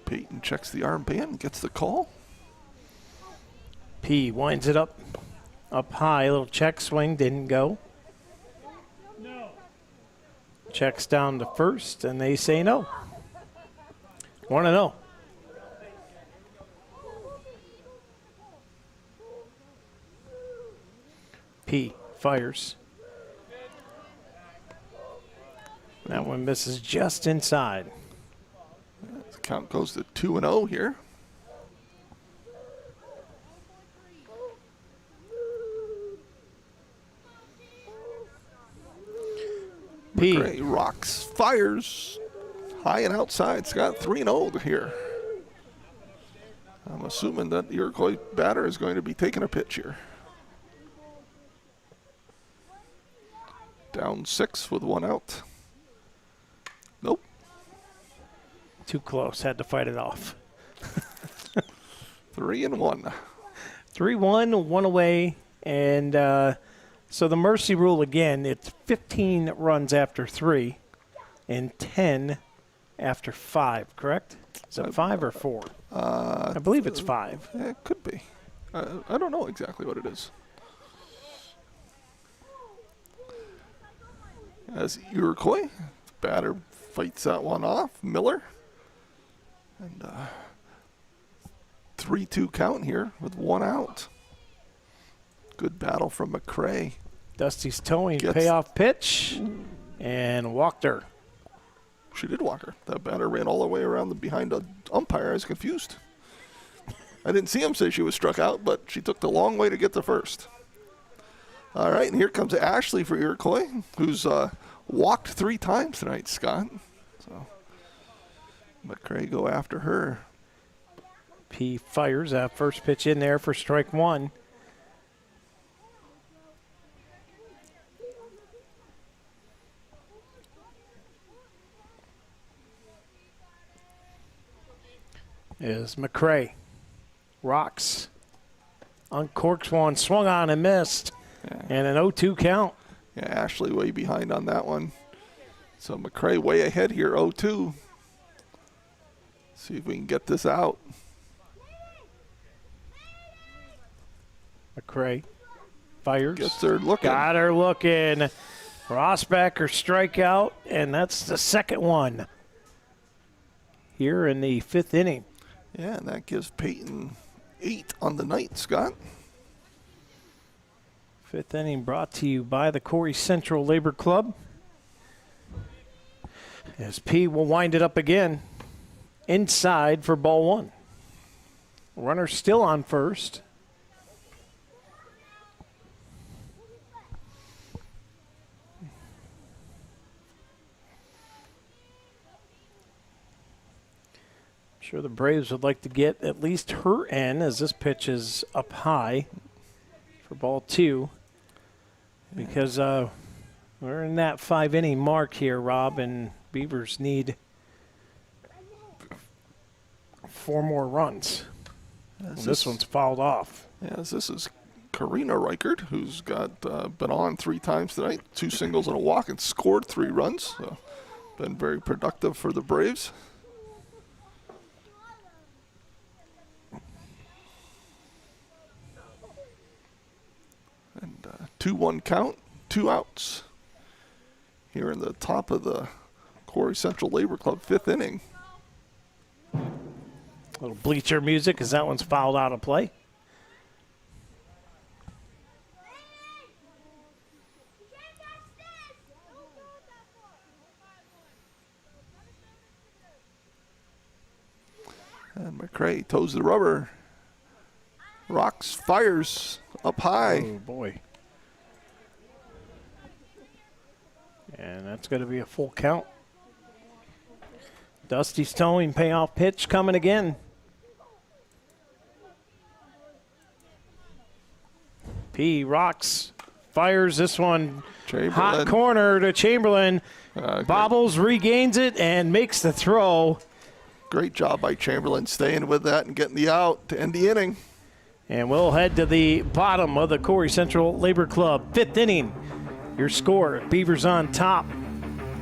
Peyton checks the armband, gets the call. P winds it up high, a little check swing, didn't go. No. Checks down to first, and they say no. 1-0. P fires. That one misses just inside. The count goes to 2-0 here. P. McCray rocks, fires, high and outside. Scott, 3-0 here. I'm assuming that the Iroquois batter is going to be taking a pitch here. Down 6 with 1 out. Nope. Too close. Had to fight it off. 3-1. 3-1, 1 away. And so the mercy rule again, it's 15 runs after 3 and 10 after 5, correct? Is it 5 or 4? I believe it's 5. It could be. I don't know exactly what it is. As Iroquois, batter fights that one off. Miller. And 3-2 count here with 1 out. Good battle from McCray. Dusty's towing payoff pitch and walked her. She did walk her. That batter ran all the way around behind the umpire. I was confused. I didn't see him say she was struck out, but she took the long way to get to first. All right, and here comes Ashley for Iroquois, who's walked 3 times tonight, Scott. So McCray go after her. P fires that first pitch in there for strike 1. Is McCray. Rocks. Uncorks one, swung on and missed. Yeah. And an 0-2 count. Yeah, Ashley way behind on that one. So McCray way ahead here, 0-2. See if we can get this out. McCray fires. Gets her looking. Got her looking. Rossbacker strikeout, and that's the second one here in the 5th inning. Yeah, and that gives Peyton 8 on the night, Scott. 5th inning brought to you by the Corry Central Labor Club. As P will wind it up again. Inside for ball 1. Runner still on first. Sure the Braves would like to get at least her in as this pitch is up high for ball 2 because we're in that 5-inning mark here, Rob, and Beavers need 4 more runs. This one's fouled off. Yes, this is Karina Reichert, who's got been on 3 times tonight, 2 singles and a walk, and scored 3 runs. So been very productive for the Braves. And 2-1 count, 2 outs. Here in the top of the Corry Central Labor Club 5th inning. Little bleacher music as that one's fouled out of play. And McCray toes the rubber. Rocks, fires up high. Oh, boy. And that's going to be a full count. Dusty's towing payoff pitch coming again. P rocks, fires this one. Hot corner to Chamberlain. Bobbles, regains it, and makes the throw. Great job by Chamberlain staying with that and getting the out to end the inning. And we'll head to the bottom of the Corry Central Labor Club. 5th inning. Your score, Beavers on top.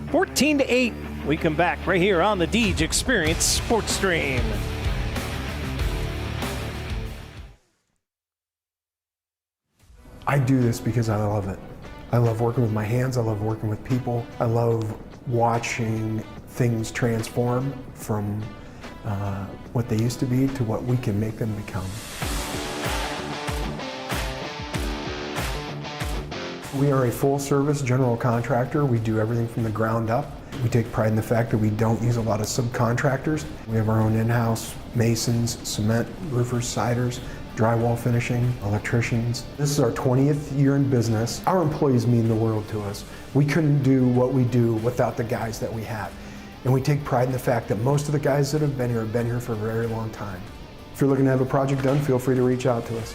14-8. We come back right here on the Deej Experience Sports Stream. I do this because I love it. I love working with my hands. I love working with people. I love watching things transform from what they used to be to what we can make them become. We are a full-service general contractor. We do everything from the ground up. We take pride in the fact that we don't use a lot of subcontractors. We have our own in-house masons, cement, roofers, siders, drywall finishing, electricians. This is our 20th year in business. Our employees mean the world to us. We couldn't do what we do without the guys that we have. And we take pride in the fact that most of the guys that have been here for a very long time. If you're looking to have a project done, feel free to reach out to us.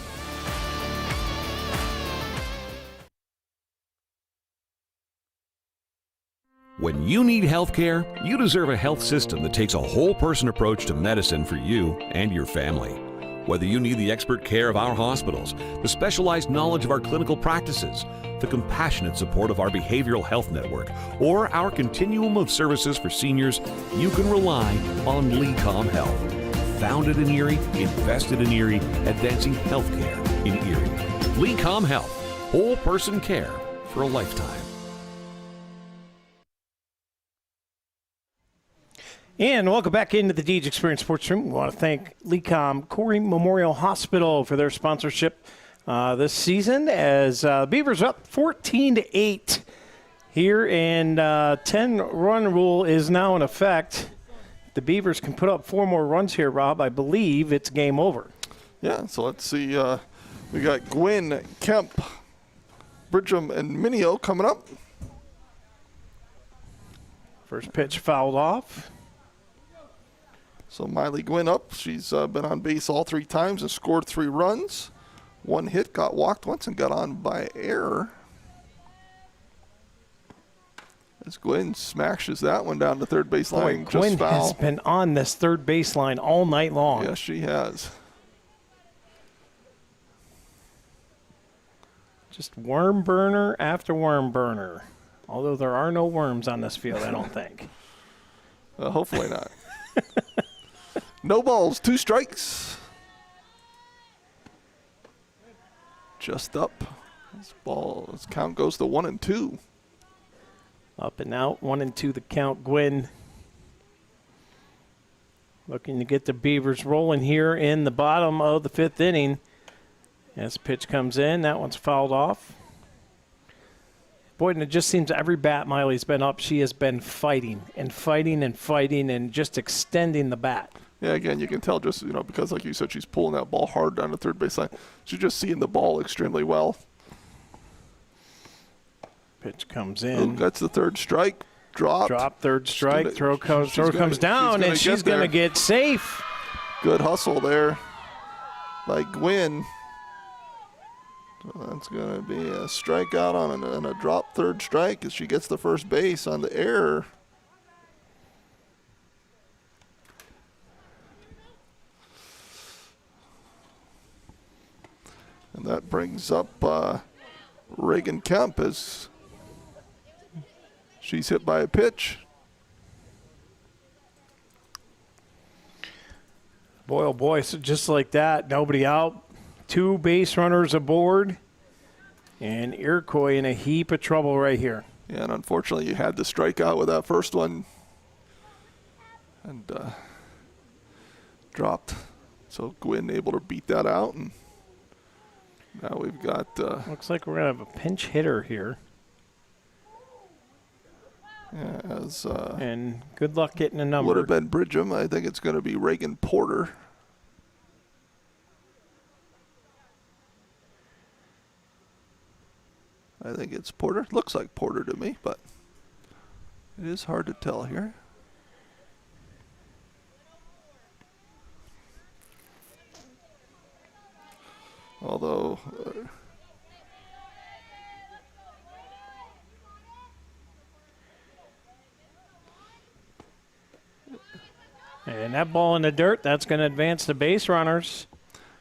When you need health care, you deserve a health system that takes a whole person approach to medicine for you and your family. Whether you need the expert care of our hospitals, the specialized knowledge of our clinical practices, the compassionate support of our behavioral health network, or our continuum of services for seniors, you can rely on LECOM Health. Founded in Erie, invested in Erie, advancing healthcare in Erie. LECOM Health, whole person care for a lifetime. And welcome back into the Deej Experience Sports Room. We want to thank LECOM Corry Memorial Hospital for their sponsorship this season, as Beavers up 14-8 here, and 10-run rule is now in effect. The Beavers can put up 4 more runs here, Rob. I believe it's game over. Yeah, so let's see. We got Gwynn, Kemp, Bridgham, and Minio coming up. First pitch fouled off. So Miley Gwynn up. She's been on base all 3 times and scored 3 runs. 1 hit, got walked once, and got on by error. As Gwynn smashes that one down the third baseline. Gwynn has been on this third baseline all night long. Yes, she has. Just worm burner after worm burner. Although there are no worms on this field, I don't think. Hopefully not. No balls, 2 strikes. Just up. This count goes to 1-2. Up and out, 1-2 the count. Gwynn looking to get the Beavers rolling here in the bottom of the 5th inning. As pitch comes in, that one's fouled off. Boy, and it just seems every bat Miley's been up, she has been fighting and fighting and fighting and just extending the bat. Yeah, again, you can tell just, because like you said, she's pulling that ball hard down the third baseline. She's just seeing the ball extremely well. Pitch comes in. That's the 3rd strike. Drop, 3rd strike. Throw comes down, and she's going to get safe. Good hustle there by Gwynn. So that's going to be a strikeout on a drop 3rd strike as she gets the first base on the error. And that brings up Reagan Kemp as she's hit by a pitch. Boy, oh boy, so just like that, nobody out. 2 base runners aboard. And Iroquois in a heap of trouble right here. Yeah, and unfortunately you had the strikeout with that first one. And dropped. So Gwynn able to beat that out. And now we've got... looks like we're going to have a pinch hitter here. Yeah, and good luck getting a number. Would have been Bridgham. I think it's going to be Reagan Porter. I think it's Porter. Looks like Porter to me, but it is hard to tell here. Although... and that ball in the dirt, that's going to advance the base runners.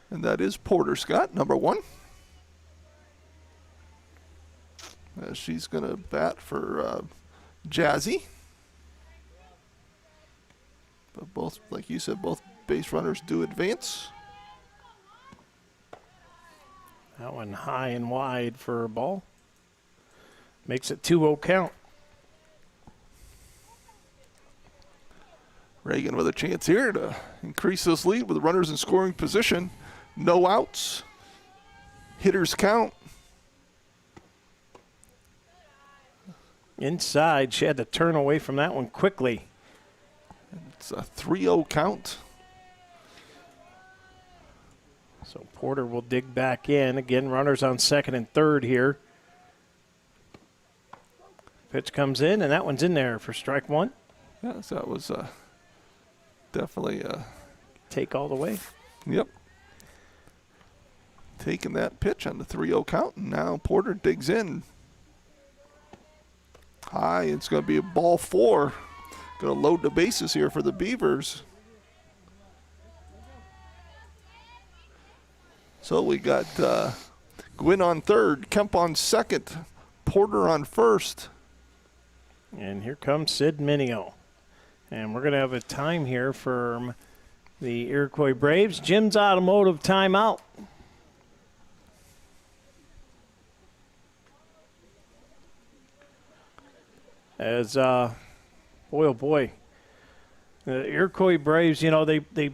And that is Porter Scott, number 1. She's going to bat for Jazzy. But both, like you said, both base runners do advance. That one high and wide for a ball. Makes it 2-0 count. Reagan with a chance here to increase this lead with runners in scoring position. No outs. Hitters count. Inside, she had to turn away from that one quickly. It's a 3-0 count. So Porter will dig back in. Again, runners on 2nd and 3rd here. Pitch comes in, and that one's in there for strike 1. Yeah, so that was definitely take all the way. Yep. Taking that pitch on the 3-0 count, and now Porter digs in. High, it's going to be a ball 4. Going to load the bases here for the Beavers. So we got Gwynn on third, Kemp on second, Porter on first. And here comes Sid Minio. And we're going to have a time here from the Iroquois Braves. Jim's Automotive timeout. As, boy, oh boy, the Iroquois Braves, you know, they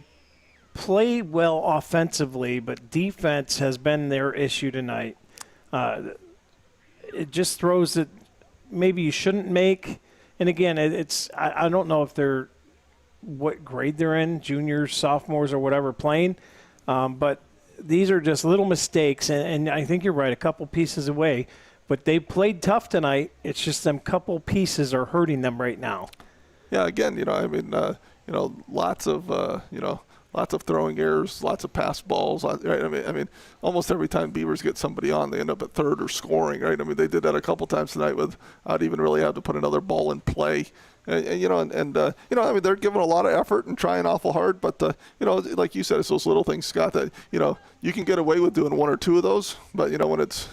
play well offensively, but defense has been their issue tonight. It just throws that maybe you shouldn't make. And again, I don't know if they're what grade they're in, juniors, sophomores, or whatever playing, but these are just little mistakes. And I think you're right, a couple pieces away. But they played tough tonight. It's just them couple pieces are hurting them right now. Yeah, again, lots of throwing errors, lots of pass balls. Right? I mean, almost every time Beavers get somebody on, they end up at third or scoring. Right? I mean, they did that a couple times tonight without even really having to put another ball in play. I mean, they're giving a lot of effort and trying awful hard. But like you said, it's those little things, Scott, that you can get away with doing one or two of those. But when it's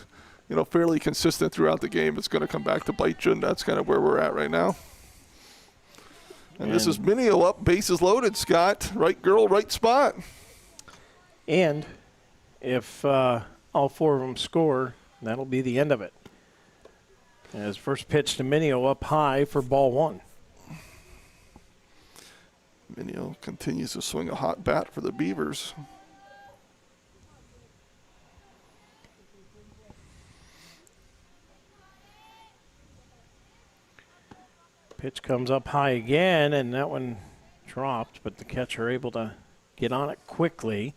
fairly consistent throughout the game, it's going to come back to bite you, and that's kind of where we're at right now. And this is Minio up, bases loaded, Scott. Right girl, right spot. And if all four of them score, that'll be the end of it. As first pitch to Minio up high for ball one. Minio continues to swing a hot bat for the Beavers. Pitch comes up high again, and that one dropped, but the catcher able to get on it quickly.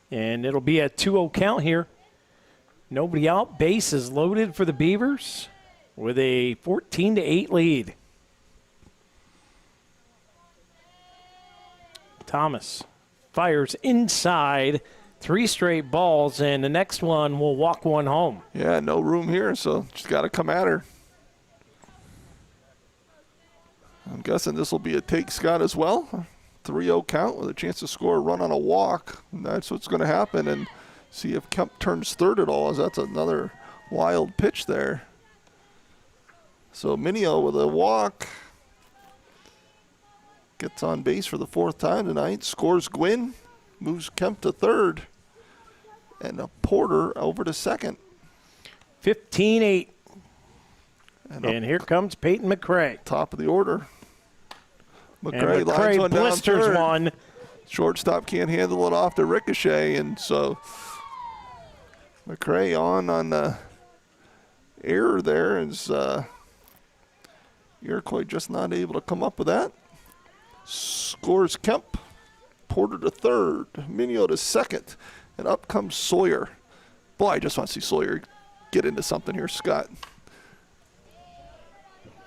And it'll be a 2-0 count here. Nobody out. Bases loaded for the Beavers with a 14-8 lead. Thomas fires inside, 3 straight balls, and the next one will walk one home. Yeah, no room here, so just got to come at her. I'm guessing this will be a take, Scott, as well. 3-0 count with a chance to score a run on a walk. And that's what's going to happen. And see if Kemp turns third at all, as that's another wild pitch there. So Minio with a walk. Gets on base for the 4th time tonight. Scores Gwynn. Moves Kemp to third. And a Porter over to second. 15-8. And here comes Peyton McCray. Top of the order. McCray lines one blisters down one. Shortstop can't handle it off the ricochet, and so McCray on the error there is Iroquois just not able to come up with that. Scores Kemp. Porter to third. Minio to second. And up comes Sawyer. Boy, I just want to see Sawyer get into something here, Scott.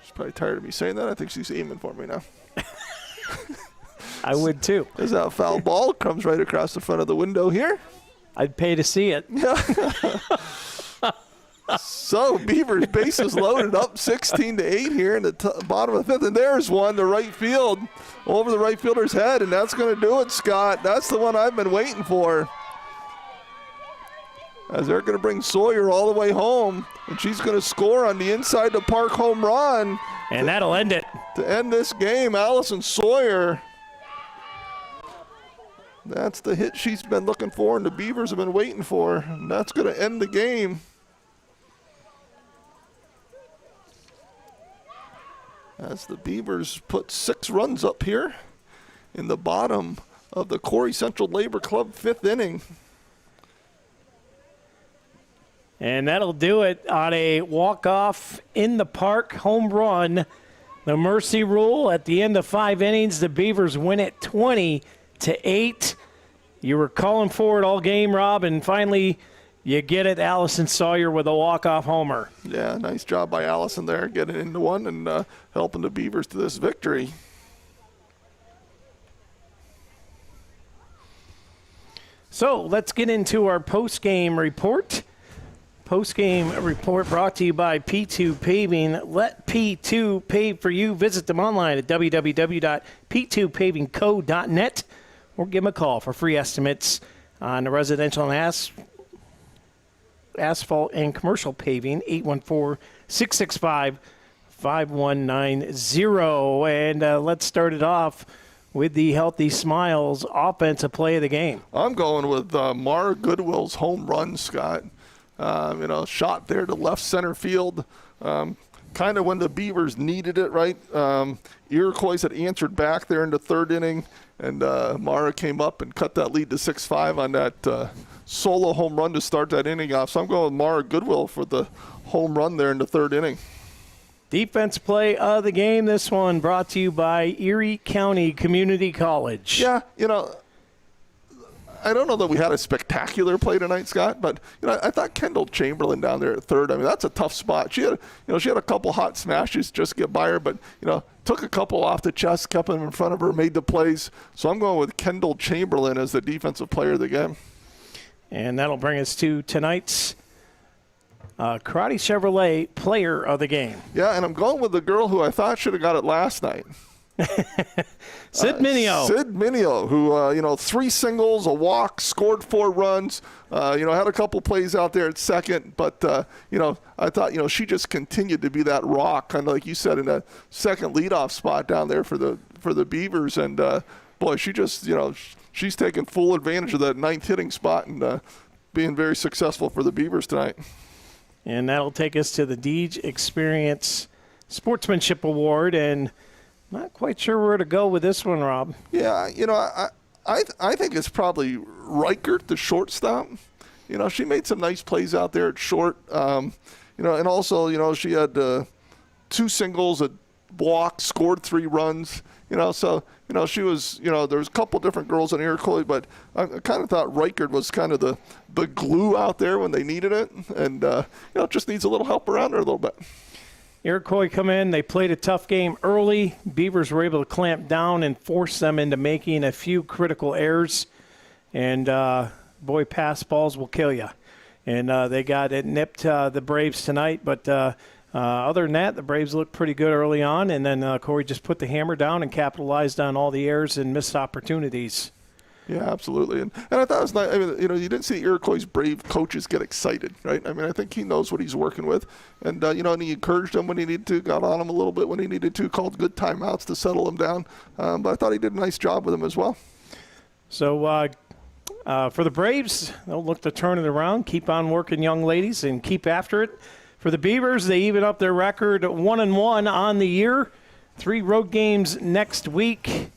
She's probably tired of me saying that. I think she's aiming for me now. I would too. There's that foul ball. Comes right across the front of the window here. I'd pay to see it. So Beavers bases loaded up 16-8 here in the bottom of the 5th. And there's one to right field over the right fielder's head. And that's going to do it, Scott. That's the one I've been waiting for. As they're going to bring Sawyer all the way home. And she's going to score on the inside the park home run. And that'll end it. To end this game, Allison Sawyer. That's the hit she's been looking for and the Beavers have been waiting for. And that's going to end the game. As the Beavers put 6 runs up here in the bottom of the Corry Central Labor Club 5th inning. And that'll do it on a walk-off in the park home run. The mercy rule at the end of 5 innings. The Beavers win it 20-8. You were calling for it all game, Rob, and finally you get it. Allison Sawyer with a walk-off homer. Yeah, nice job by Allison there, getting into one and helping the Beavers to this victory. So let's get into our post-game report. Post-game report brought to you by P2 Paving. Let P2 pave for you. Visit them online at www.p2pavingco.net or give them a call for free estimates on the residential and asphalt and commercial paving, 814-665-5190. And let's start it off with the Healthy Smiles offensive play of the game. I'm going with Mara Goodwill's home run, Scott. Shot there to left center field. Kind of when the Beavers needed it, right? Iroquois had answered back there in the third inning, and Mara came up and cut that lead to 6-5 on that solo home run to start that inning off. So I'm going with Mara Goodwill for the home run there in the third inning. Defense play of the game, this one brought to you by Erie County Community College. Yeah, I don't know that we had a spectacular play tonight, Scott, but I thought Kendall Chamberlain down there at third. I mean, that's a tough spot. She had a couple hot smashes just to get by her, but took a couple off the chest, kept them in front of her, made the plays. So I'm going with Kendall Chamberlain as the defensive player of the game. And that'll bring us to tonight's Karate Chevrolet player of the game. Yeah, and I'm going with the girl who I thought should have got it last night. Sid Mineo. Sid Mineo, who, 3 singles, a walk, scored 4 runs, had a couple plays out there at second. But, I thought, she just continued to be that rock, kind of like you said, in that second leadoff spot down there for the Beavers. And, boy, she just, she's taking full advantage of that 9th hitting spot and being very successful for the Beavers tonight. And that'll take us to the Deej Experience Sportsmanship Award. And not quite sure where to go with this one, Rob. Yeah, I think it's probably Reichert, the shortstop. She made some nice plays out there at short. And also, she had 2 singles, a walk, scored 3 runs. She was, there's a couple different girls in Iroquois, but I kind of thought Reichert was kind of the glue out there when they needed it. And, just needs a little help around her a little bit. Iroquois come in. They played a tough game early. Beavers were able to clamp down and force them into making a few critical errors. And, boy, pass balls will kill you. And they got it nipped the Braves tonight. But other than that, the Braves looked pretty good early on. And then Corey just put the hammer down and capitalized on all the errors and missed opportunities. Yeah, absolutely. And I thought it was nice. I mean, you didn't see Iroquois' Brave coaches get excited, right? I mean, I think he knows what he's working with. And, and he encouraged them when he needed to, got on him a little bit when he needed to, called good timeouts to settle him down. But I thought he did a nice job with him as well. So for the Braves, they'll look to turn it around, keep on working, young ladies, and keep after it. For the Beavers, they even up their record 1-1 on the year. 3 road games next week.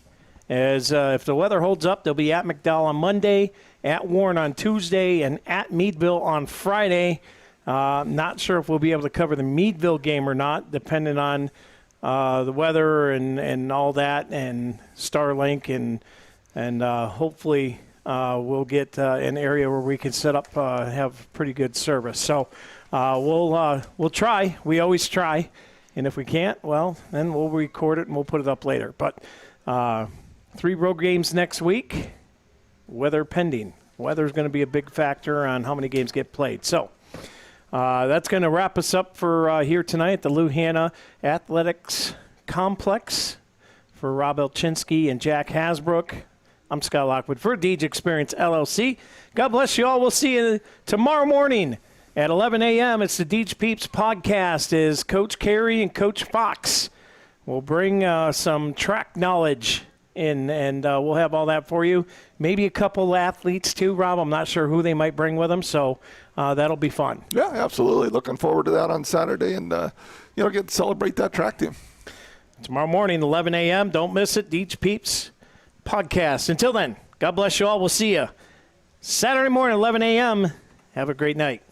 As if the weather holds up, they'll be at McDowell on Monday, at Warren on Tuesday, and at Meadville on Friday. Not sure if we'll be able to cover the Meadville game or not, depending on the weather and all that, and Starlink, and hopefully we'll get an area where we can set up, have pretty good service. So we'll try. We always try, and if we can't, well, then we'll record it and we'll put it up later. But 3 road games next week, weather pending. Weather's going to be a big factor on how many games get played. So that's going to wrap us up for here tonight at the Lou Hanna Athletics Complex. For Rob Elchinski and Jack Hasbrook, I'm Scott Lockwood for Deej Experience LLC. God bless you all. We'll see you tomorrow morning at 11 a.m. It's the Deej Peeps podcast as Coach Carey and Coach Fox will bring some track knowledge in, and we'll have all that for you. Maybe a couple athletes too, Rob. I'm not sure who they might bring with them, so that'll be fun. Yeah, absolutely. Looking forward to that on Saturday, and get to celebrate that track team. Tomorrow morning, 11 a.m. Don't miss it. Deej Peeps podcast. Until then, God bless you all. We'll see you Saturday morning, 11 a.m. Have a great night.